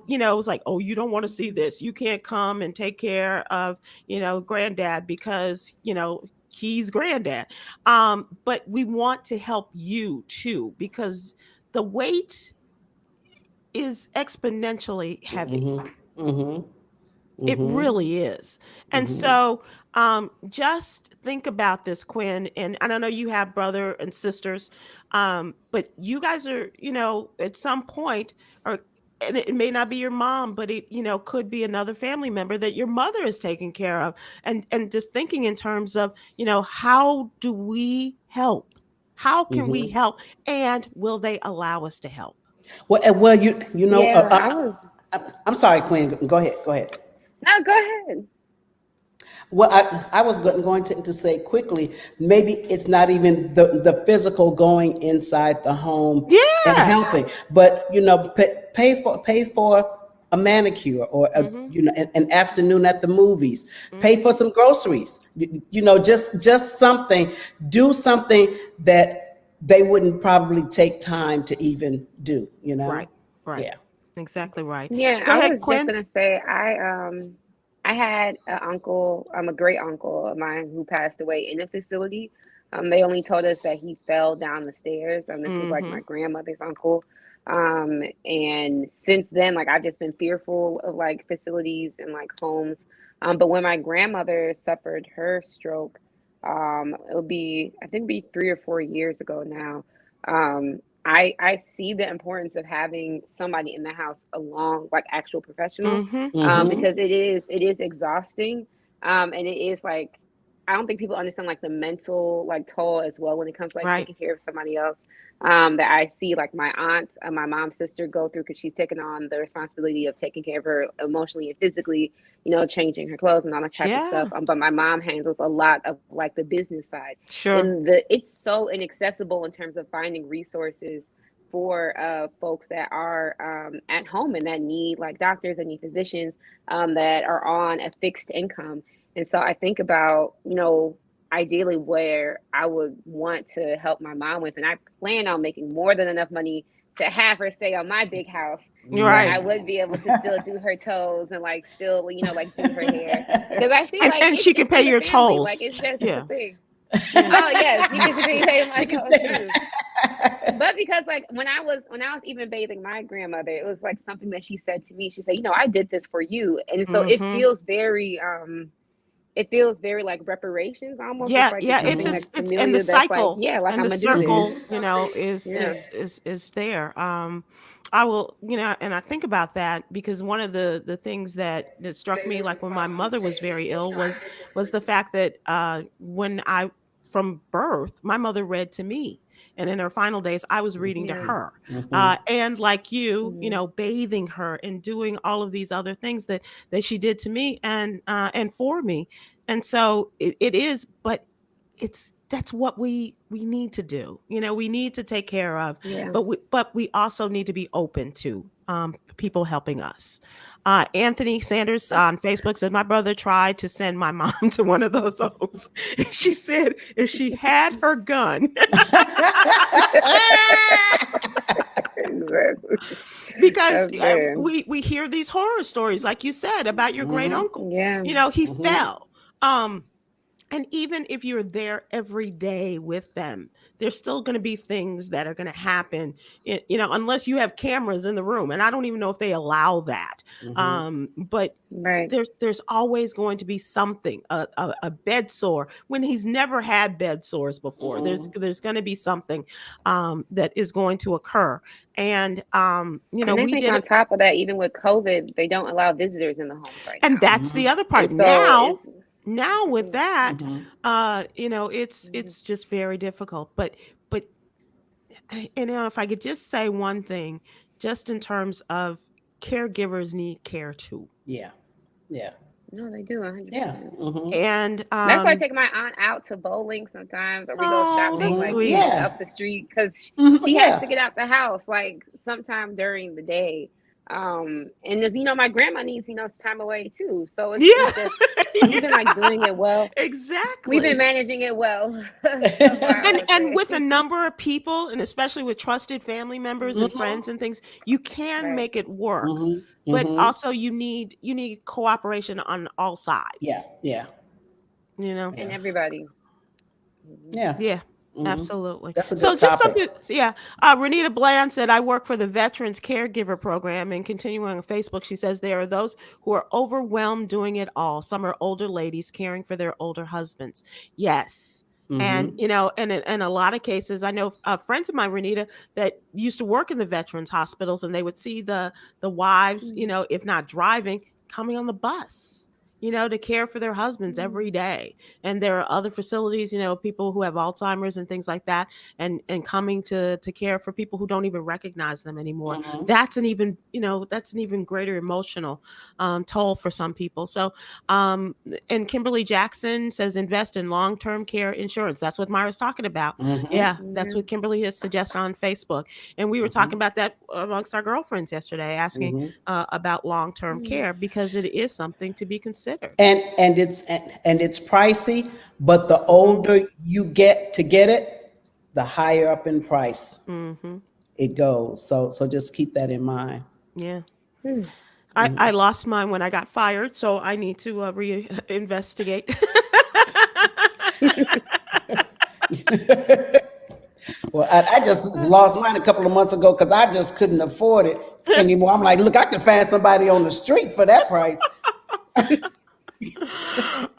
[SPEAKER 2] You know, it was like, oh, you don't want to see this. You can't come and take care of, you know, granddad because, you know, he's granddad. But we want to help you too, because the weight is exponentially heavy.
[SPEAKER 1] Mhm. Mhm.
[SPEAKER 2] It
[SPEAKER 1] Mhm.
[SPEAKER 2] really is. And
[SPEAKER 1] Mhm.
[SPEAKER 2] so just think about this, Kwyn. And I don't know, you have brother and sisters, but you guys are, you know, at some point, or and it may not be your mom, but it, you know, could be another family member that your mother is taking care of. And just thinking in terms of, you know, how do we help? How can we
[SPEAKER 1] Mhm.
[SPEAKER 2] help? And will they allow us to help?
[SPEAKER 1] Well, you know,
[SPEAKER 3] Yeah, I was.
[SPEAKER 1] I'm sorry, Queen. Go ahead. Go ahead.
[SPEAKER 3] No, go ahead.
[SPEAKER 1] Well, I was going to say quickly, maybe it's not even the physical going inside the home and
[SPEAKER 2] Yeah.
[SPEAKER 1] helping, but you know, pay for a manicure or
[SPEAKER 2] Hmm.
[SPEAKER 1] you know an afternoon at the movies. Pay for
[SPEAKER 2] Hmm.
[SPEAKER 1] some groceries. You know, just something. Do something that they wouldn't probably take time to even do. You
[SPEAKER 2] Right.
[SPEAKER 1] know,
[SPEAKER 2] Right.
[SPEAKER 1] yeah.
[SPEAKER 2] Exactly right.
[SPEAKER 3] Yeah,
[SPEAKER 2] Go
[SPEAKER 3] I
[SPEAKER 2] ahead,
[SPEAKER 3] was just
[SPEAKER 2] Quinn.
[SPEAKER 3] gonna say I had an uncle, a great uncle of mine who passed away in a facility. They only told us that he fell down the stairs. This was like
[SPEAKER 2] Hmm.
[SPEAKER 3] my grandmother's uncle. And since then, like I've just been fearful of like facilities and like homes. But when my grandmother suffered her stroke, it'll be I think be 3 or 4 years ago now. I see the importance of having somebody in the house along like actual professional,
[SPEAKER 2] Hmm.
[SPEAKER 1] Mm-hmm.
[SPEAKER 3] because it is exhausting, and it is like I don't think people understand like the mental like toll as well when it comes to like
[SPEAKER 2] Right.
[SPEAKER 3] taking care of somebody else. That I see like my aunt and my mom's sister go through because she's taken on the responsibility of taking care of her emotionally and physically, you know, changing her clothes and all that type of stuff.
[SPEAKER 2] Yeah.
[SPEAKER 3] But my mom handles a lot of like the business side,
[SPEAKER 2] Sure.
[SPEAKER 3] and it's so inaccessible in terms of finding resources for folks that are at home and that need like doctors and need physicians, that are on a fixed income. And so I think about, you know, ideally where I would want to help my mom with, and I plan on making more than enough money to have her stay on my big house, where
[SPEAKER 1] Yeah.
[SPEAKER 2] Right.
[SPEAKER 3] I would be able to still do her toes and like still, you know, like do her hair. Because I see like
[SPEAKER 2] And she can
[SPEAKER 3] it's
[SPEAKER 2] pay
[SPEAKER 3] in the
[SPEAKER 2] your
[SPEAKER 3] family. Like
[SPEAKER 2] tolls.
[SPEAKER 3] it's just it's a
[SPEAKER 2] Yeah.
[SPEAKER 3] thing.
[SPEAKER 2] Yeah.
[SPEAKER 3] Oh yes, you can continue paying my
[SPEAKER 1] She can
[SPEAKER 3] toes
[SPEAKER 1] say.
[SPEAKER 3] too. But because like when I was even bathing my grandmother, it was like something that she said to me. She said, you know, I did this for you. And so
[SPEAKER 2] Hmm.
[SPEAKER 3] it feels very like reparations almost. It's
[SPEAKER 2] Yeah.
[SPEAKER 3] like
[SPEAKER 2] Yeah.
[SPEAKER 3] it's
[SPEAKER 2] It's
[SPEAKER 3] something
[SPEAKER 1] Mhm.
[SPEAKER 3] that's
[SPEAKER 2] just, it's, and the
[SPEAKER 3] familiar that's like,
[SPEAKER 2] cycle
[SPEAKER 3] yeah, like
[SPEAKER 2] and
[SPEAKER 3] I'm
[SPEAKER 2] the
[SPEAKER 3] gonna do
[SPEAKER 1] It
[SPEAKER 3] this.
[SPEAKER 2] circle,
[SPEAKER 1] is.
[SPEAKER 2] you know,
[SPEAKER 3] Yeah.
[SPEAKER 2] is there. I will, you know, and I think about that because one of the things that struck me, like when my mother was very ill, was the fact that when I from birth, my mother read to me, and in her final days, I was reading to
[SPEAKER 3] Yeah.
[SPEAKER 2] her,
[SPEAKER 1] Mhm.
[SPEAKER 2] and like you
[SPEAKER 3] Hmm.
[SPEAKER 2] know, bathing her and doing all of these other things that she did to me and for me, and so it is, but it's that's what we need to do. You know, we need to take care of,
[SPEAKER 3] Yeah.
[SPEAKER 2] but we also need to be open to people helping us. Anthony Sanders on Facebook said my brother tried to send my mom to one of those homes. She said if she had her gun,
[SPEAKER 3] Exactly.
[SPEAKER 2] because
[SPEAKER 3] That's bad.
[SPEAKER 2] we hear these horror stories, like you said about your great
[SPEAKER 1] Mhm.
[SPEAKER 2] uncle.
[SPEAKER 3] Yeah.
[SPEAKER 2] You know, he
[SPEAKER 1] Mhm.
[SPEAKER 2] fell. Um, and even if you're there every day with them, there's still going to be things that are going to happen, you know, unless you have cameras in the room. And I don't even know if they allow that.
[SPEAKER 1] Mhm.
[SPEAKER 2] But
[SPEAKER 3] Right.
[SPEAKER 2] there's always going to be something, a bed sore when he's never had bed sores before.
[SPEAKER 1] Mhm.
[SPEAKER 2] There's going to be something that is going to occur. And, you know,
[SPEAKER 3] And I
[SPEAKER 2] we
[SPEAKER 3] think
[SPEAKER 2] did
[SPEAKER 3] on
[SPEAKER 2] it.
[SPEAKER 3] top of that, even with COVID, they don't allow visitors in the homes right
[SPEAKER 2] And
[SPEAKER 3] now.
[SPEAKER 2] that's the
[SPEAKER 1] Mhm.
[SPEAKER 2] other
[SPEAKER 3] And
[SPEAKER 2] part.
[SPEAKER 3] so it's
[SPEAKER 2] Now with that,
[SPEAKER 1] Mhm.
[SPEAKER 2] you know,
[SPEAKER 3] Mhm.
[SPEAKER 2] it's just very difficult. But you know, if I could just say one thing, just in terms of caregivers need care too.
[SPEAKER 1] Yeah. Yeah.
[SPEAKER 3] No, they do
[SPEAKER 1] Yeah.
[SPEAKER 3] 100%.
[SPEAKER 1] Mhm.
[SPEAKER 2] And
[SPEAKER 3] That's why I take my aunt out to bowling sometimes, or we go
[SPEAKER 2] oh,
[SPEAKER 3] shopping,
[SPEAKER 2] that's
[SPEAKER 1] Mhm.
[SPEAKER 3] like, you know,
[SPEAKER 2] sweet.
[SPEAKER 1] Yeah.
[SPEAKER 3] up the street, because
[SPEAKER 1] Mhm.
[SPEAKER 3] she has
[SPEAKER 1] Yeah.
[SPEAKER 3] to get out the house like sometime during the day. And as my grandma needs, time away too. So it's
[SPEAKER 2] Yeah.
[SPEAKER 3] just, we've been like doing it well.
[SPEAKER 2] Exactly.
[SPEAKER 3] We've been managing it well so far, I would
[SPEAKER 2] And
[SPEAKER 3] say.
[SPEAKER 2] with a number of people, and especially with trusted family members and friends and things, you can
[SPEAKER 3] Right.
[SPEAKER 2] make it work.
[SPEAKER 1] Mm-hmm.
[SPEAKER 2] But
[SPEAKER 1] Mm-hmm.
[SPEAKER 2] also you need cooperation on all sides.
[SPEAKER 1] Yeah. Yeah.
[SPEAKER 3] And everybody.
[SPEAKER 1] Yeah.
[SPEAKER 2] Yeah,
[SPEAKER 1] Mm-hmm.
[SPEAKER 2] absolutely.
[SPEAKER 1] That's a
[SPEAKER 2] So
[SPEAKER 1] good
[SPEAKER 2] just
[SPEAKER 1] topic.
[SPEAKER 2] something, yeah. Renita Bland said, I work for the Veterans Caregiver Program, and continuing on Facebook, she says, there are those who are overwhelmed doing it all. Some are older ladies caring for their older husbands. Yes. And,
[SPEAKER 1] Mm-hmm.
[SPEAKER 2] and in a lot of cases, I know friends of mine, Renita, that used to work in the veterans hospitals, and they would see the wives, if not driving, coming on the bus, to care for their husbands every day. And there are other facilities, people who have Alzheimer's and things like that, and coming to care for people who don't even recognize them anymore.
[SPEAKER 1] Mm-hmm.
[SPEAKER 2] That's an even greater emotional toll for some people. So, and Kimberly Jackson says, invest in long-term care insurance. That's what Myra's talking about.
[SPEAKER 1] Mm-hmm.
[SPEAKER 2] Yeah, that's what Kimberly has suggested on Facebook. And we were talking about that amongst our girlfriends yesterday, asking about long-term care, because it is something to be considered.
[SPEAKER 1] And it's pricey, but the older you get to get it, the higher up in price it goes. So just keep that in mind.
[SPEAKER 2] Yeah. I lost mine when I got fired, so I need to reinvestigate.
[SPEAKER 1] Well, I just lost mine a couple of months ago because I just couldn't afford it anymore. I'm like, look, I can find somebody on the street for that price.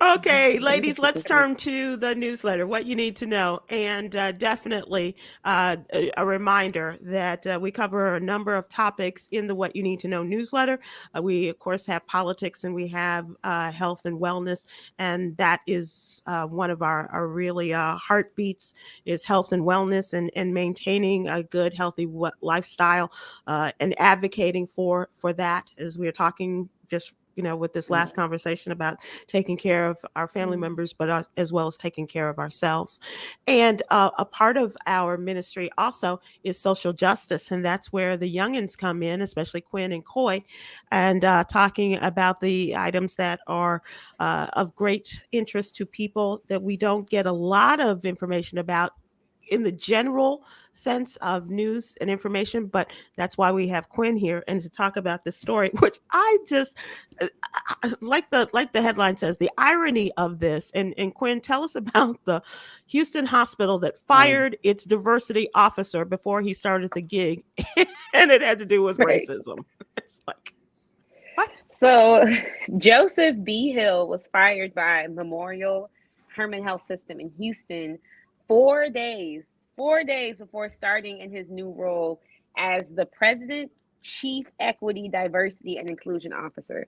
[SPEAKER 2] Okay, ladies, let's turn to the newsletter, what you need to know. And definitely a reminder that we cover a number of topics in the What You Need to Know newsletter. We, of course, have politics, and we have health and wellness. And that is one of our really heartbeats, is health and wellness, and maintaining a good, healthy lifestyle, and advocating for that, as we are talking just with this last conversation about taking care of our family members, but as well as taking care of ourselves. And a part of our ministry also is social justice. And that's where the youngins come in, especially Kwyn and Coy, and talking about the items that are of great interest to people that we don't get a lot of information about in the general sense of news and information, but that's why we have Kwyn here, and to talk about this story, which I just like the headline says, the irony of this. And Kwyn, tell us about the Houston hospital that fired its diversity officer before he started the gig, and it had to do with racism. It's like, what?
[SPEAKER 3] So Joseph B. Hill was fired by Memorial Hermann Health System in Houston 4 days before starting in his new role as the President, Chief Equity, Diversity, and Inclusion Officer.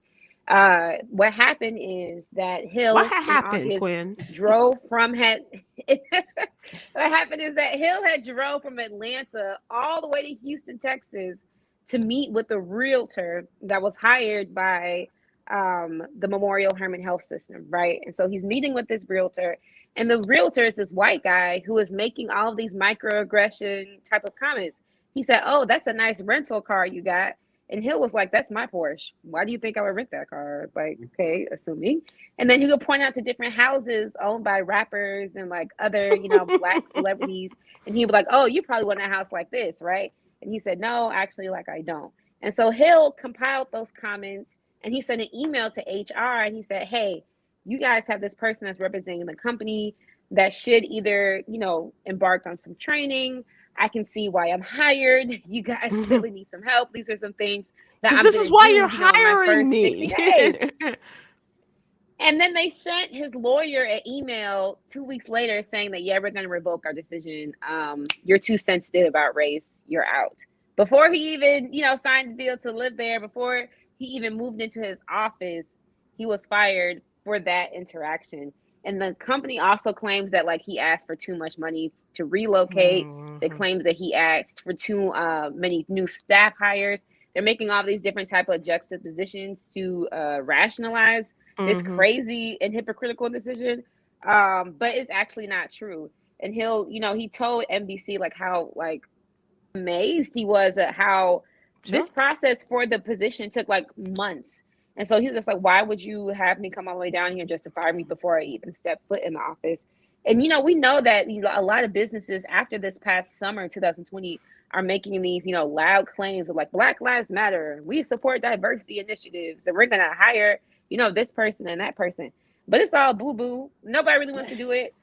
[SPEAKER 3] What happened is that Hill
[SPEAKER 2] What happened,
[SPEAKER 3] in August
[SPEAKER 2] Kwyn?
[SPEAKER 3] drove from what happened is that Hill had drove from Atlanta all the way to Houston, Texas, to meet with a realtor that was hired by the Memorial Hermann Health System, right? And so he's meeting with this realtor, and the realtor is this white guy who is making all of these microaggression type of comments. He said, "Oh, that's a nice rental car you got." And Hill was like, "That's my Porsche. Why do you think I would rent that car?" Like, okay, assuming. And then he would point out to different houses owned by rappers and like other, Black celebrities. And he would be like, "Oh, you probably want a house like this, right?" And he said, "No, actually, like I don't." And so Hill compiled those comments, and he sent an email to HR, and he said, "Hey, you guys have this person that's representing the company that should either, embark on some training. I can see why I'm hired. You guys clearly need some help. These are some things that I'm
[SPEAKER 2] this is why
[SPEAKER 3] do,
[SPEAKER 2] you're
[SPEAKER 3] in my
[SPEAKER 2] hiring
[SPEAKER 3] first
[SPEAKER 2] me."
[SPEAKER 3] 60 days. And then they sent his lawyer an email 2 weeks later saying that, "Yeah, we're going to revoke our decision. You're too sensitive about race. You're out." Before he even, signed the deal to live there, before he even moved into his office, he was fired for that interaction. And the company also claims that like he asked for too much money to relocate. They claim that he asked for too many new staff hires. They're making all these different type of juxtapositions to rationalize this crazy and hypocritical decision. But it's actually not true. And he told NBC like how like amazed he was at how this process for the position took like months. And so he was just like, why would you have me come all the way down here just to fire me before I even step foot in the office? And, we know that, a lot of businesses after this past summer, 2020, are making these, loud claims of like Black Lives Matter. We support diversity initiatives and we're going to hire, this person and that person. But it's all boo-boo. Nobody really wants to do it.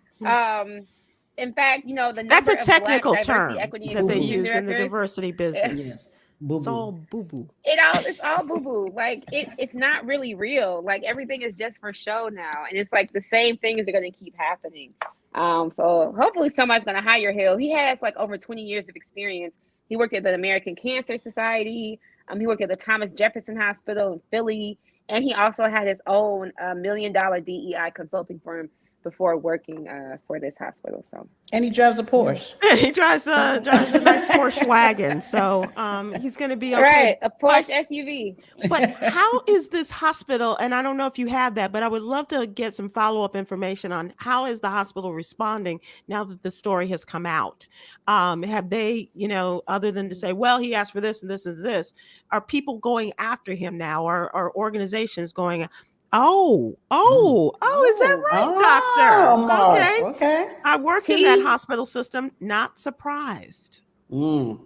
[SPEAKER 3] In fact, the number
[SPEAKER 2] That's a
[SPEAKER 3] of
[SPEAKER 2] technical
[SPEAKER 3] Black
[SPEAKER 2] term
[SPEAKER 3] diversity, equity, and
[SPEAKER 2] that they
[SPEAKER 3] inclusion
[SPEAKER 2] use in the
[SPEAKER 3] directors,
[SPEAKER 2] diversity business.
[SPEAKER 1] Yes.
[SPEAKER 2] It's all boo-boo.
[SPEAKER 3] It's all boo-boo. Like it's not really real. Like everything is just for show now. And it's like the same things are going to keep happening. So hopefully somebody's going to hire Hill. He has like over 20 years of experience. He worked at the American Cancer Society. He worked at the Thomas Jefferson Hospital in Philly. And he also had his own $1 million DEI consulting firm before working for this hospital. So,
[SPEAKER 1] and he drives a Porsche.
[SPEAKER 2] He drives a nice Porsche wagon, so he's going to be okay.
[SPEAKER 3] Right, a Porsche SUV.
[SPEAKER 2] But how is this hospital? And I don't know if you have that, but I would love to get some follow-up information on how is the hospital responding now that the story has come out. Have they, other than to say, well, he asked for this and this and this, are people going after him now? Are organizations going? Oh, is that right, doctor?
[SPEAKER 1] Okay.
[SPEAKER 2] I worked in that hospital system. Not surprised.
[SPEAKER 3] I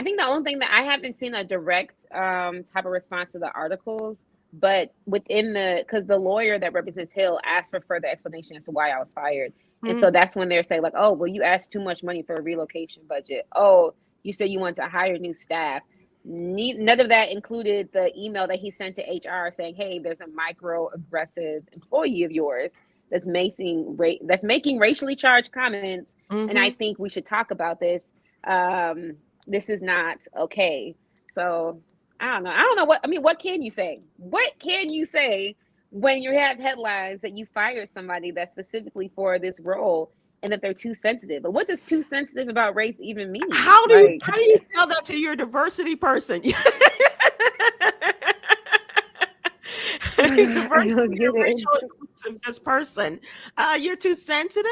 [SPEAKER 3] think the only thing that I haven't seen a direct type of response to the articles, but within because the lawyer that represents Hill asked for further explanation as to why I was fired. And so that's when they're saying like, oh, well, you asked too much money for a relocation budget. Oh, you said you want to hire new staff. None of that included the email that he sent to HR saying, hey, there's a microaggressive employee of yours that's making racially charged comments. And I think we should talk about this. This is not okay. So I don't know what can you say? What can you say when you have headlines that you fired somebody that's specifically for this role and that they're too sensitive? But what does too sensitive about race even mean?
[SPEAKER 2] How do you tell that to your diversity person? Diversity and racial inclusiveness person. You're too sensitive?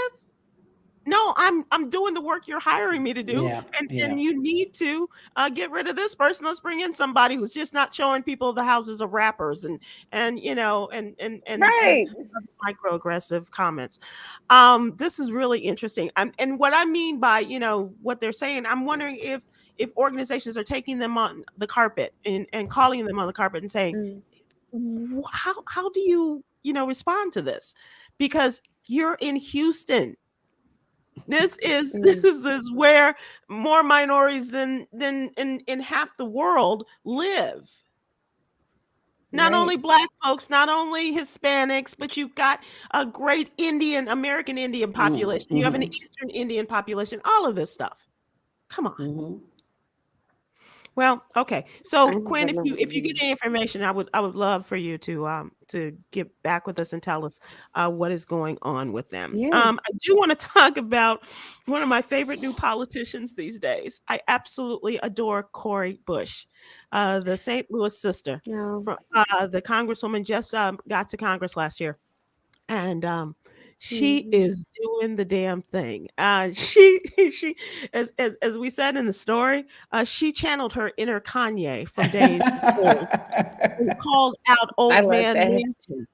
[SPEAKER 2] No, I'm doing the work you're hiring me to do. And you need to get rid of this person. Let's bring in somebody who's just not showing people the houses of rappers and microaggressive comments. This is really interesting. And what I mean by, what they're saying, I'm wondering if organizations are taking them on the carpet and calling them on the carpet and saying, how do you, respond to this? Because you're in Houston. This is where more minorities than in half the world live. Not only Black folks, not only Hispanics, but you've got a great American Indian population. You have an Eastern Indian population. All of this stuff. Come on. Well, okay. So Kwyn, if you get any information, I would love for you to get back with us and tell us what is going on with them. I do want to talk about one of my favorite new politicians these days. I absolutely adore Cori Bush, the St. Louis sister. From the Congresswoman just got to Congress last year, and she is doing the damn thing. She as we said in the story, she channeled her inner Kanye from days old and called out old man Manchin.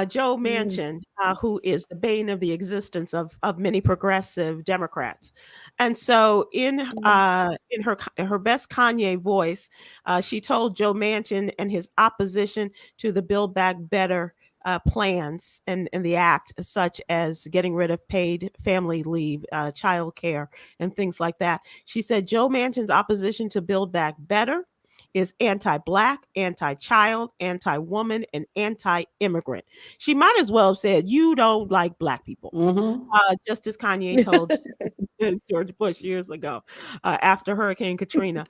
[SPEAKER 2] Joe Manchin, who is the bane of the existence of many progressive Democrats. And so in her best Kanye voice, she told Joe Manchin and his opposition to the Build Back Better plans and the act, such as getting rid of paid family leave, child care, and things like that. She said Joe Manchin's opposition to Build Back Better is anti-Black, anti-child, anti-woman, and anti-immigrant. She might as well have said, you don't like Black people, just as Kanye told George Bush years ago after Hurricane Katrina.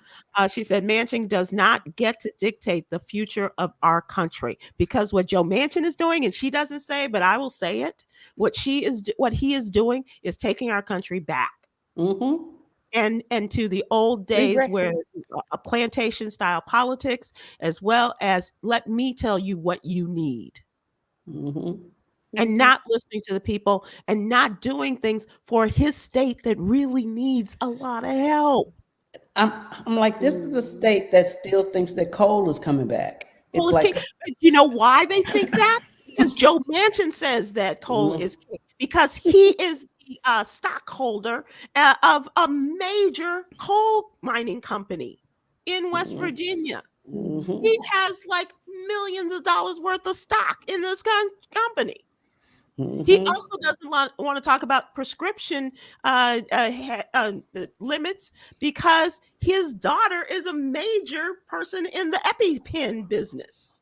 [SPEAKER 2] She said, Manchin does not get to dictate the future of our country, because what Joe Manchin is doing, and she doesn't say, but I will say it, what he is doing is taking our country back. And to the old days where a plantation style politics, as well as let me tell you what you need. And not listening to the people and not doing things for his state that really needs a lot of help.
[SPEAKER 1] I'm like, this is a state that still thinks that coal is coming back.
[SPEAKER 2] Coal
[SPEAKER 1] It's
[SPEAKER 2] is king.
[SPEAKER 1] like,
[SPEAKER 2] You know why they think that? Because Joe Manchin says that coal is king because he is the stockholder of a major coal mining company in West Virginia. He has like millions of dollars worth of stock in this company. He also doesn't want to talk about prescription limits because his daughter is a major person in the EpiPen business.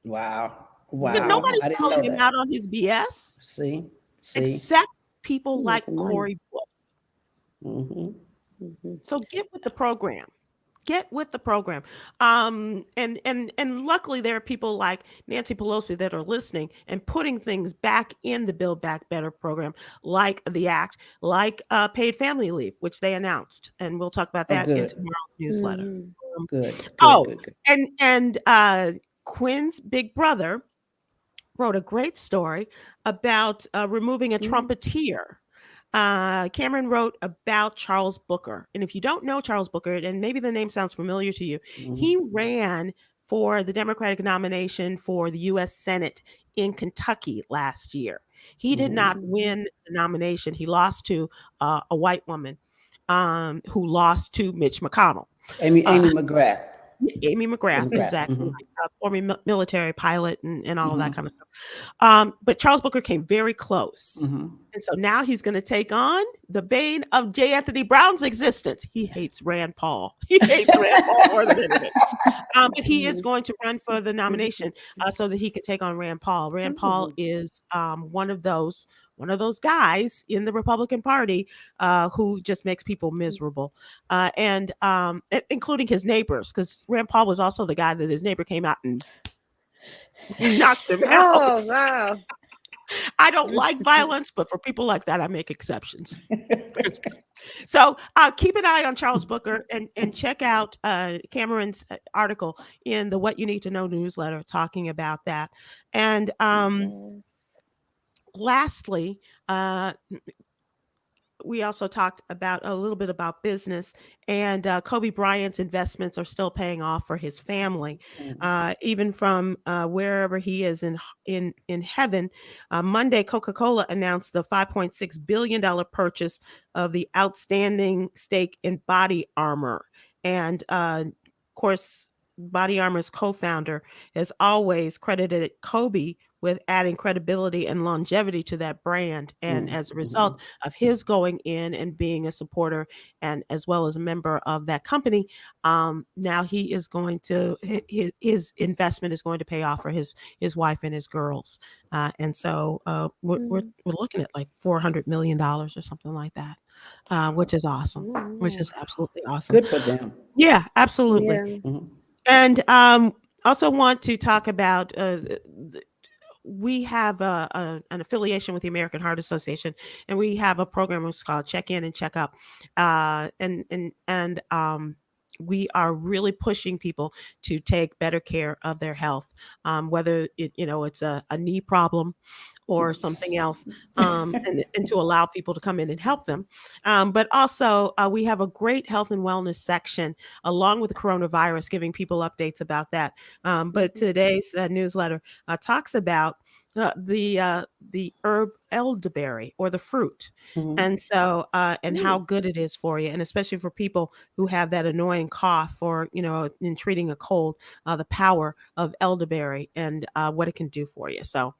[SPEAKER 1] wow,
[SPEAKER 2] But
[SPEAKER 1] wow.
[SPEAKER 2] nobody's
[SPEAKER 1] I didn't know
[SPEAKER 2] calling him
[SPEAKER 1] that.
[SPEAKER 2] out on his BS
[SPEAKER 1] See.
[SPEAKER 2] except people like
[SPEAKER 3] Money.
[SPEAKER 2] Corey Wood. So get with the program. Get with the program. And luckily there are people like Nancy Pelosi that are listening and putting things back in the Build Back Better program, like the act, like paid family leave, which they announced. And we'll talk about
[SPEAKER 1] Oh,
[SPEAKER 2] that in
[SPEAKER 1] good.
[SPEAKER 2] tomorrow's newsletter.
[SPEAKER 1] Good.
[SPEAKER 2] Good. And Kwyn's big brother wrote a great story about removing a trumpeter. Cameron wrote about Charles Booker. And if you don't know Charles Booker, and maybe the name sounds familiar to you, he ran for the Democratic nomination for the U.S. Senate in Kentucky last year. He did not win the nomination. He lost to a white woman who lost to Mitch McConnell.
[SPEAKER 1] Amy McGrath.
[SPEAKER 2] Amy McGrath, exactly.
[SPEAKER 1] Mhm.
[SPEAKER 2] Former military pilot and all of that kind of stuff. But Charles Booker came very close. And so now he's going to take on the bane of J. Anthony Brown's existence. He hates Rand Paul. He hates Rand Paul more than anything. But he is going to run for the nomination so that he can take on Rand Paul. Rand Paul is one of those guys in the Republican Party who just makes people miserable, and including his neighbors, because Rand Paul was also the guy that his neighbor came out and knocked him out.
[SPEAKER 3] Oh, wow.
[SPEAKER 2] I don't like violence, but for people like that, I make exceptions. So keep an eye on Charles Booker and check out Cameron's article in the What You Need to Know newsletter talking about that. And lastly, we also talked about a little bit about business, and Kobe Bryant's investments are still paying off for his family, even from wherever he is in heaven. Monday, Coca-Cola announced the $5.6 billion purchase of the outstanding stake in Body Armor, and of course, Body Armor's co-founder has always credited Kobe with adding credibility and longevity to that brand. And as a result of his going in and being a supporter and as well as a member of that company, now he is going to, his investment is going to pay off for his wife and his girls. And so we're looking at like $400 million or something like that, which is awesome, which is absolutely awesome.
[SPEAKER 1] Good for them.
[SPEAKER 2] Yeah, absolutely.
[SPEAKER 3] Yeah.
[SPEAKER 2] And also want to talk about we have an affiliation with the American Heart Association, and we have a program that's called Check In and Check Up, and we are really pushing people to take better care of their health, whether it's a knee problem or something else, and to allow people to come in and help them. But also, we have a great health and wellness section along with the coronavirus, giving people updates about that. But today's newsletter talks about the herb elderberry, or the fruit, and so and how good it is for you, and especially for people who have that annoying cough, or in treating a cold, the power of elderberry and what it can do for you. So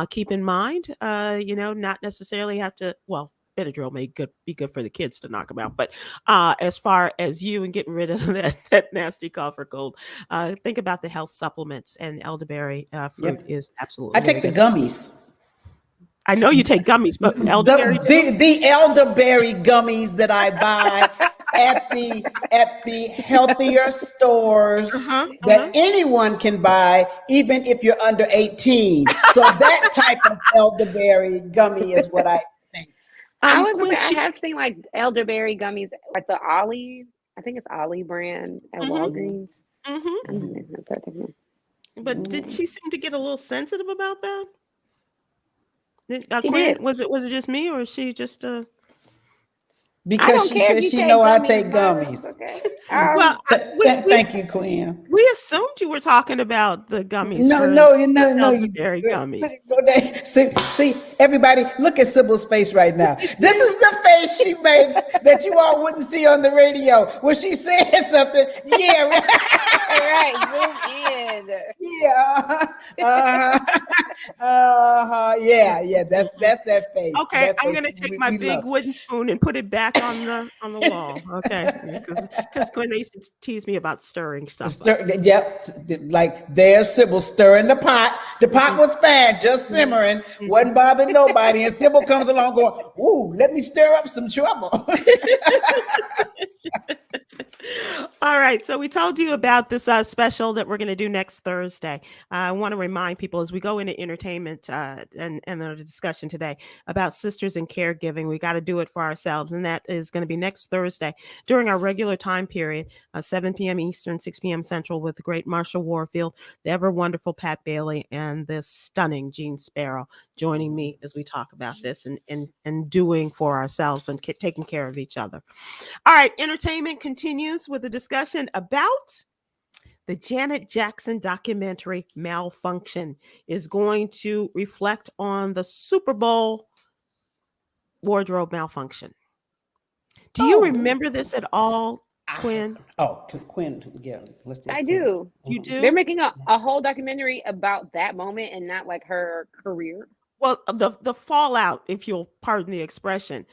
[SPEAKER 2] keep in mind, not necessarily have to. Well, Benadryl may be good for the kids to knock them out, but as far as you and getting rid of that nasty cough or cold, think about the health supplements, and elderberry fruit is absolutely.
[SPEAKER 1] I take the gummies.
[SPEAKER 2] I know you take gummies, but elderberry.
[SPEAKER 1] The elderberry gummies that I buy at the healthier stores that anyone can buy, even if you're under 18. So that type of elderberry gummy is what I think.
[SPEAKER 3] I have seen like elderberry gummies, like the Ollie. I think it's Ollie brand at Walgreens.
[SPEAKER 2] But did she seem to get a little sensitive about that?
[SPEAKER 3] She
[SPEAKER 2] Kwyn,
[SPEAKER 3] did.
[SPEAKER 2] was it just me, or is she just
[SPEAKER 3] I
[SPEAKER 1] Because
[SPEAKER 3] don't
[SPEAKER 1] she
[SPEAKER 3] care if
[SPEAKER 1] says
[SPEAKER 3] you
[SPEAKER 1] she
[SPEAKER 3] take
[SPEAKER 1] know I
[SPEAKER 3] gummies,
[SPEAKER 1] take
[SPEAKER 3] Myra.
[SPEAKER 1] gummies.
[SPEAKER 3] It's okay.
[SPEAKER 2] Well,
[SPEAKER 1] Thank you, Quinn.
[SPEAKER 2] we assumed you were talking about the gummies
[SPEAKER 1] No,
[SPEAKER 2] for
[SPEAKER 1] no,
[SPEAKER 2] the
[SPEAKER 1] no, you.
[SPEAKER 2] elderberry gummies.
[SPEAKER 1] See, everybody, look at Sybil's face right now. This is the face she makes that you all wouldn't see on the radio when she said something. Yeah, right.
[SPEAKER 3] All right, zoom in.
[SPEAKER 1] Yeah. Yeah. That's that face.
[SPEAKER 2] Okay,
[SPEAKER 1] That
[SPEAKER 2] I'm
[SPEAKER 1] face
[SPEAKER 2] gonna take my
[SPEAKER 1] we
[SPEAKER 2] big
[SPEAKER 1] love.
[SPEAKER 2] wooden spoon and put it back on the wall. Okay, because Quinn, they used to tease me about stirring stuff up.
[SPEAKER 1] Yep, like there's Sybil stirring the pot. The pot was fine, just simmering, wasn't bothering nobody. And Sybil comes along going, "Ooh, let me stir up some trouble."
[SPEAKER 2] All right, so we told you about this special that we're going to do next Thursday. I want to remind people as we go into entertainment and the discussion today about sisters and caregiving, we got to do it for ourselves, and that is going to be next Thursday during our regular time period, 7 p.m. Eastern, 6 p.m. Central, with the great Marsha Warfield, the ever wonderful Pat Bailey, and the stunning Jean Sparrow joining me as we talk about this and doing for ourselves and taking care of each other. All right, entertainment continues with a discussion about the Janet Jackson documentary Malfunction is going to reflect on the Super Bowl wardrobe malfunction. Do you remember this at all, Quinn?
[SPEAKER 1] Quinn, yeah. Let's see.
[SPEAKER 3] I
[SPEAKER 1] Quinn.
[SPEAKER 3] do.
[SPEAKER 2] You do?
[SPEAKER 3] They're making a whole documentary about that moment and not like her career.
[SPEAKER 2] Well, the fallout, if you'll pardon the expression,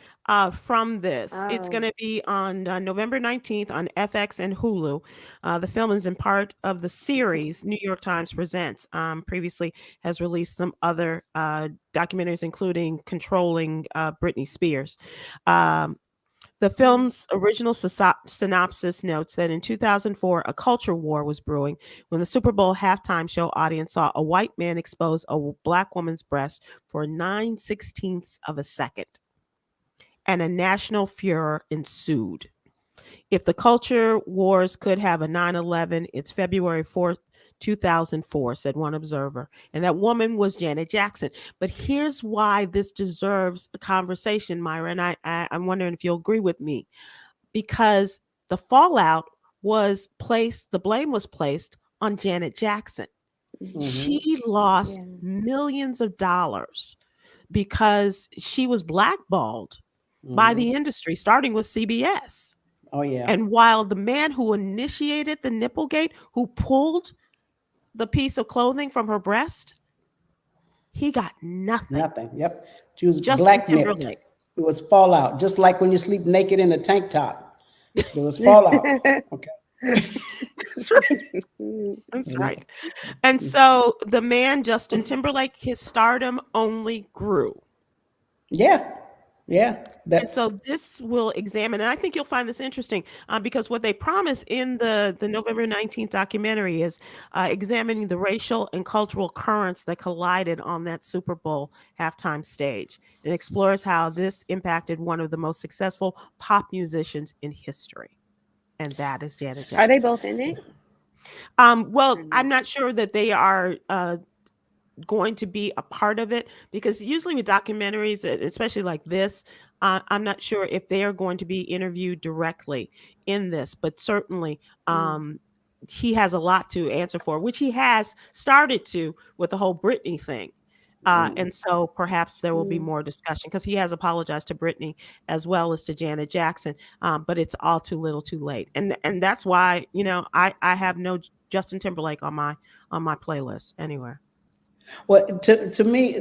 [SPEAKER 2] from this, it's
[SPEAKER 3] Oh.
[SPEAKER 2] going to be on November 19th on FX and Hulu. The film is in part of the series New York Times Presents. Previously has released some other documentaries, including Controlling Britney Spears. The film's original synopsis notes that in 2004, a culture war was brewing when the Super Bowl halftime show audience saw a white man expose a black woman's breast for 9/16 of a second, and a national furor ensued. If the culture wars could have a 9/11, it's February 4th, 2004, said one observer. And that woman was Janet Jackson. But here's why this deserves a conversation, Myra. And I'm wondering if you'll agree with me. Because the fallout was placed, the blame was placed on Janet Jackson. She lost millions of dollars because she was blackballed by the industry, starting with CBS.
[SPEAKER 1] Oh, yeah.
[SPEAKER 2] And while the man who initiated the Nipplegate, who pulled the piece of clothing from her breast, he got nothing.
[SPEAKER 1] Nothing. Yep. She was
[SPEAKER 2] Justin
[SPEAKER 1] blackmailed.
[SPEAKER 2] Timberlake.
[SPEAKER 1] It was fallout, just like when you sleep naked in a tank top. There was fallout. Okay.
[SPEAKER 2] That's right. That's right. And so the man, Justin Timberlake, his stardom only grew.
[SPEAKER 1] Yeah.
[SPEAKER 2] And so this will examine, and I think you'll find this interesting because what they promise in the November 19th documentary is examining the racial and cultural currents that collided on that Super Bowl halftime stage. It explores how this impacted one of the most successful pop musicians in history, and that is Janet Jackson.
[SPEAKER 3] Are they both in it?
[SPEAKER 2] Well, I'm not sure that they are going to be a part of it, because usually with documentaries, especially like this, I'm not sure if they are going to be interviewed directly in this, but certainly he has a lot to answer for, which he has started to with the whole Britney thing. And so perhaps there will be more discussion, because he has apologized to Britney as well as to Janet Jackson, but it's all too little too late. And that's why, I have no Justin Timberlake on my playlist anywhere.
[SPEAKER 1] Well, to me,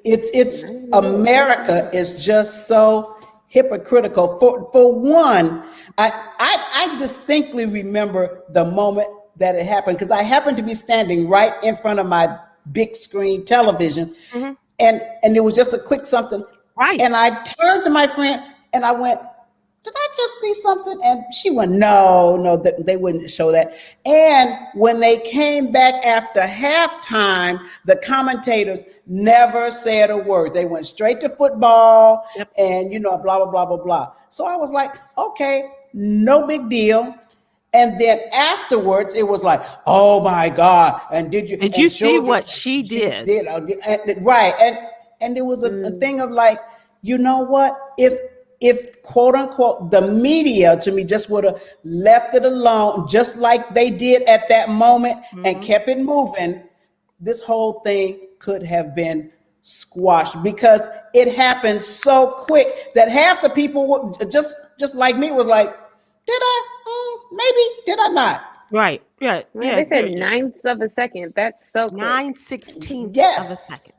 [SPEAKER 1] it's America is just so hypocritical. For one, I distinctly remember the moment that it happened, because I happened to be standing right in front of my big screen television, and it was just a quick something.
[SPEAKER 2] Right.
[SPEAKER 1] And I turned to my friend and I went, "Did I just see something?" And she went, no, they wouldn't show that. And when they came back after halftime, the commentators never said a word. They went straight to football and, blah, blah, blah, blah, blah. So I was like, okay, no big deal. And then afterwards, it was like, oh my God. And did you
[SPEAKER 2] see what she did?
[SPEAKER 1] Right. And it was a thing of like, you know what? if quote unquote the media to me just would have left it alone, just like they did at that moment, and kept it moving, this whole thing could have been squashed, because it happened so quick that half the people would just like me was like, did I? Maybe did I not?
[SPEAKER 2] Right. Yeah.
[SPEAKER 3] Well,
[SPEAKER 2] Yeah.
[SPEAKER 3] they said ninths of a second. That's so quick.
[SPEAKER 2] 9/16
[SPEAKER 1] Yes.
[SPEAKER 2] of a second.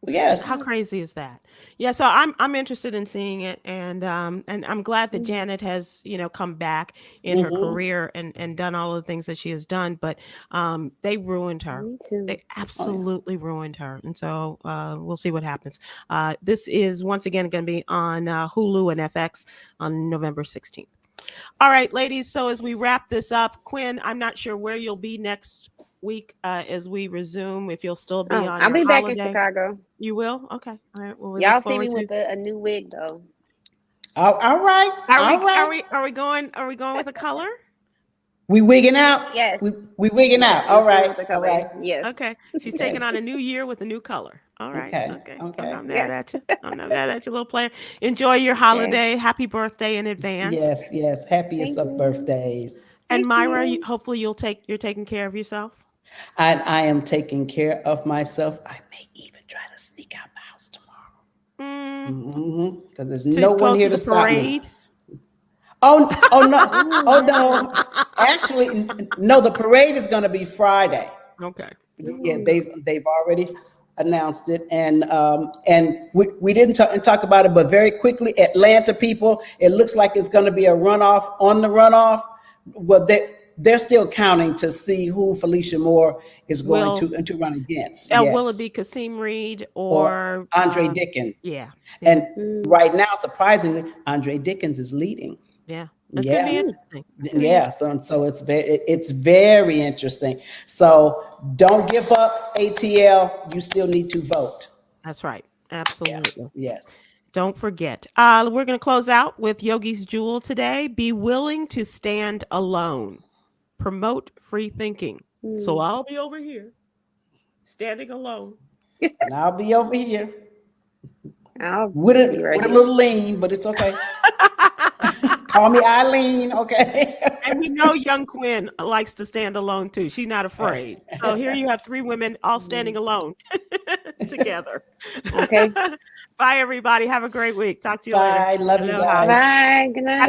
[SPEAKER 1] Yes.
[SPEAKER 2] How crazy is that? Yeah, so I'm interested in seeing it, and I'm glad that Janet has, come back in her career and done all of the things that she has done, but they ruined her.
[SPEAKER 3] Me too.
[SPEAKER 2] They absolutely ruined her, and so we'll see what happens. This is once again going to be on Hulu and FX on November 16th. All right, ladies. So as we wrap this up, Kwyn, I'm not sure where you'll be next week as we resume. If you'll still be on
[SPEAKER 3] I'll
[SPEAKER 2] your
[SPEAKER 3] be back
[SPEAKER 2] holiday.
[SPEAKER 3] in Chicago.
[SPEAKER 2] You will? Okay. All right. Well, we
[SPEAKER 3] Y'all
[SPEAKER 2] look
[SPEAKER 3] see me
[SPEAKER 2] forward
[SPEAKER 3] with a new wig though.
[SPEAKER 1] All right.
[SPEAKER 2] Are we going with a color?
[SPEAKER 1] We wigging out?
[SPEAKER 3] Yes.
[SPEAKER 1] We wigging out. All right. All right.
[SPEAKER 3] Yes.
[SPEAKER 2] Okay. She's taking on a new year with a new color. All right.
[SPEAKER 1] Okay.
[SPEAKER 2] I'm not mad at you. I'm not mad at you, little player. Enjoy your holiday. Happy birthday in advance.
[SPEAKER 1] Yes. Happiest of birthdays.
[SPEAKER 2] And Myra, hopefully you're taking care of yourself.
[SPEAKER 1] I am taking care of myself. I may even try to sneak out the house tomorrow. Because there's no one here to stop me. Oh no. Actually, no, the parade is going to be Friday.
[SPEAKER 2] Okay.
[SPEAKER 1] Yeah, they've already announced it, and we didn't talk about it, but very quickly, Atlanta people, it looks like it's going to be a runoff on the runoff. Well, they're still counting to see who Felicia Moore is going to run against. Yes.
[SPEAKER 2] Will it be Kasim Reed or
[SPEAKER 1] Andre Dickens?
[SPEAKER 2] Yeah.
[SPEAKER 1] And right now, surprisingly, Andre Dickens is leading.
[SPEAKER 2] Yeah. That's gonna be interesting.
[SPEAKER 1] Yeah, so it's very interesting. So don't give up, ATL. You still need to vote.
[SPEAKER 2] That's right. Absolutely.
[SPEAKER 1] Yeah. Yes.
[SPEAKER 2] Don't forget. We're going to close out with Yogi's Jewel today. Be willing to stand alone. Promote free thinking. So I'll be over here, standing alone.
[SPEAKER 1] And I'll be over here.
[SPEAKER 3] With
[SPEAKER 1] a little lean, but it's okay. Call me Eileen, okay?
[SPEAKER 2] And we know young Kwyn likes to stand alone too. She's not afraid. So here you have three women all standing alone together.
[SPEAKER 3] Okay.
[SPEAKER 2] Bye, everybody. Have a great week. Talk to you later.
[SPEAKER 1] Bye. Love you guys.
[SPEAKER 3] Bye. Good night.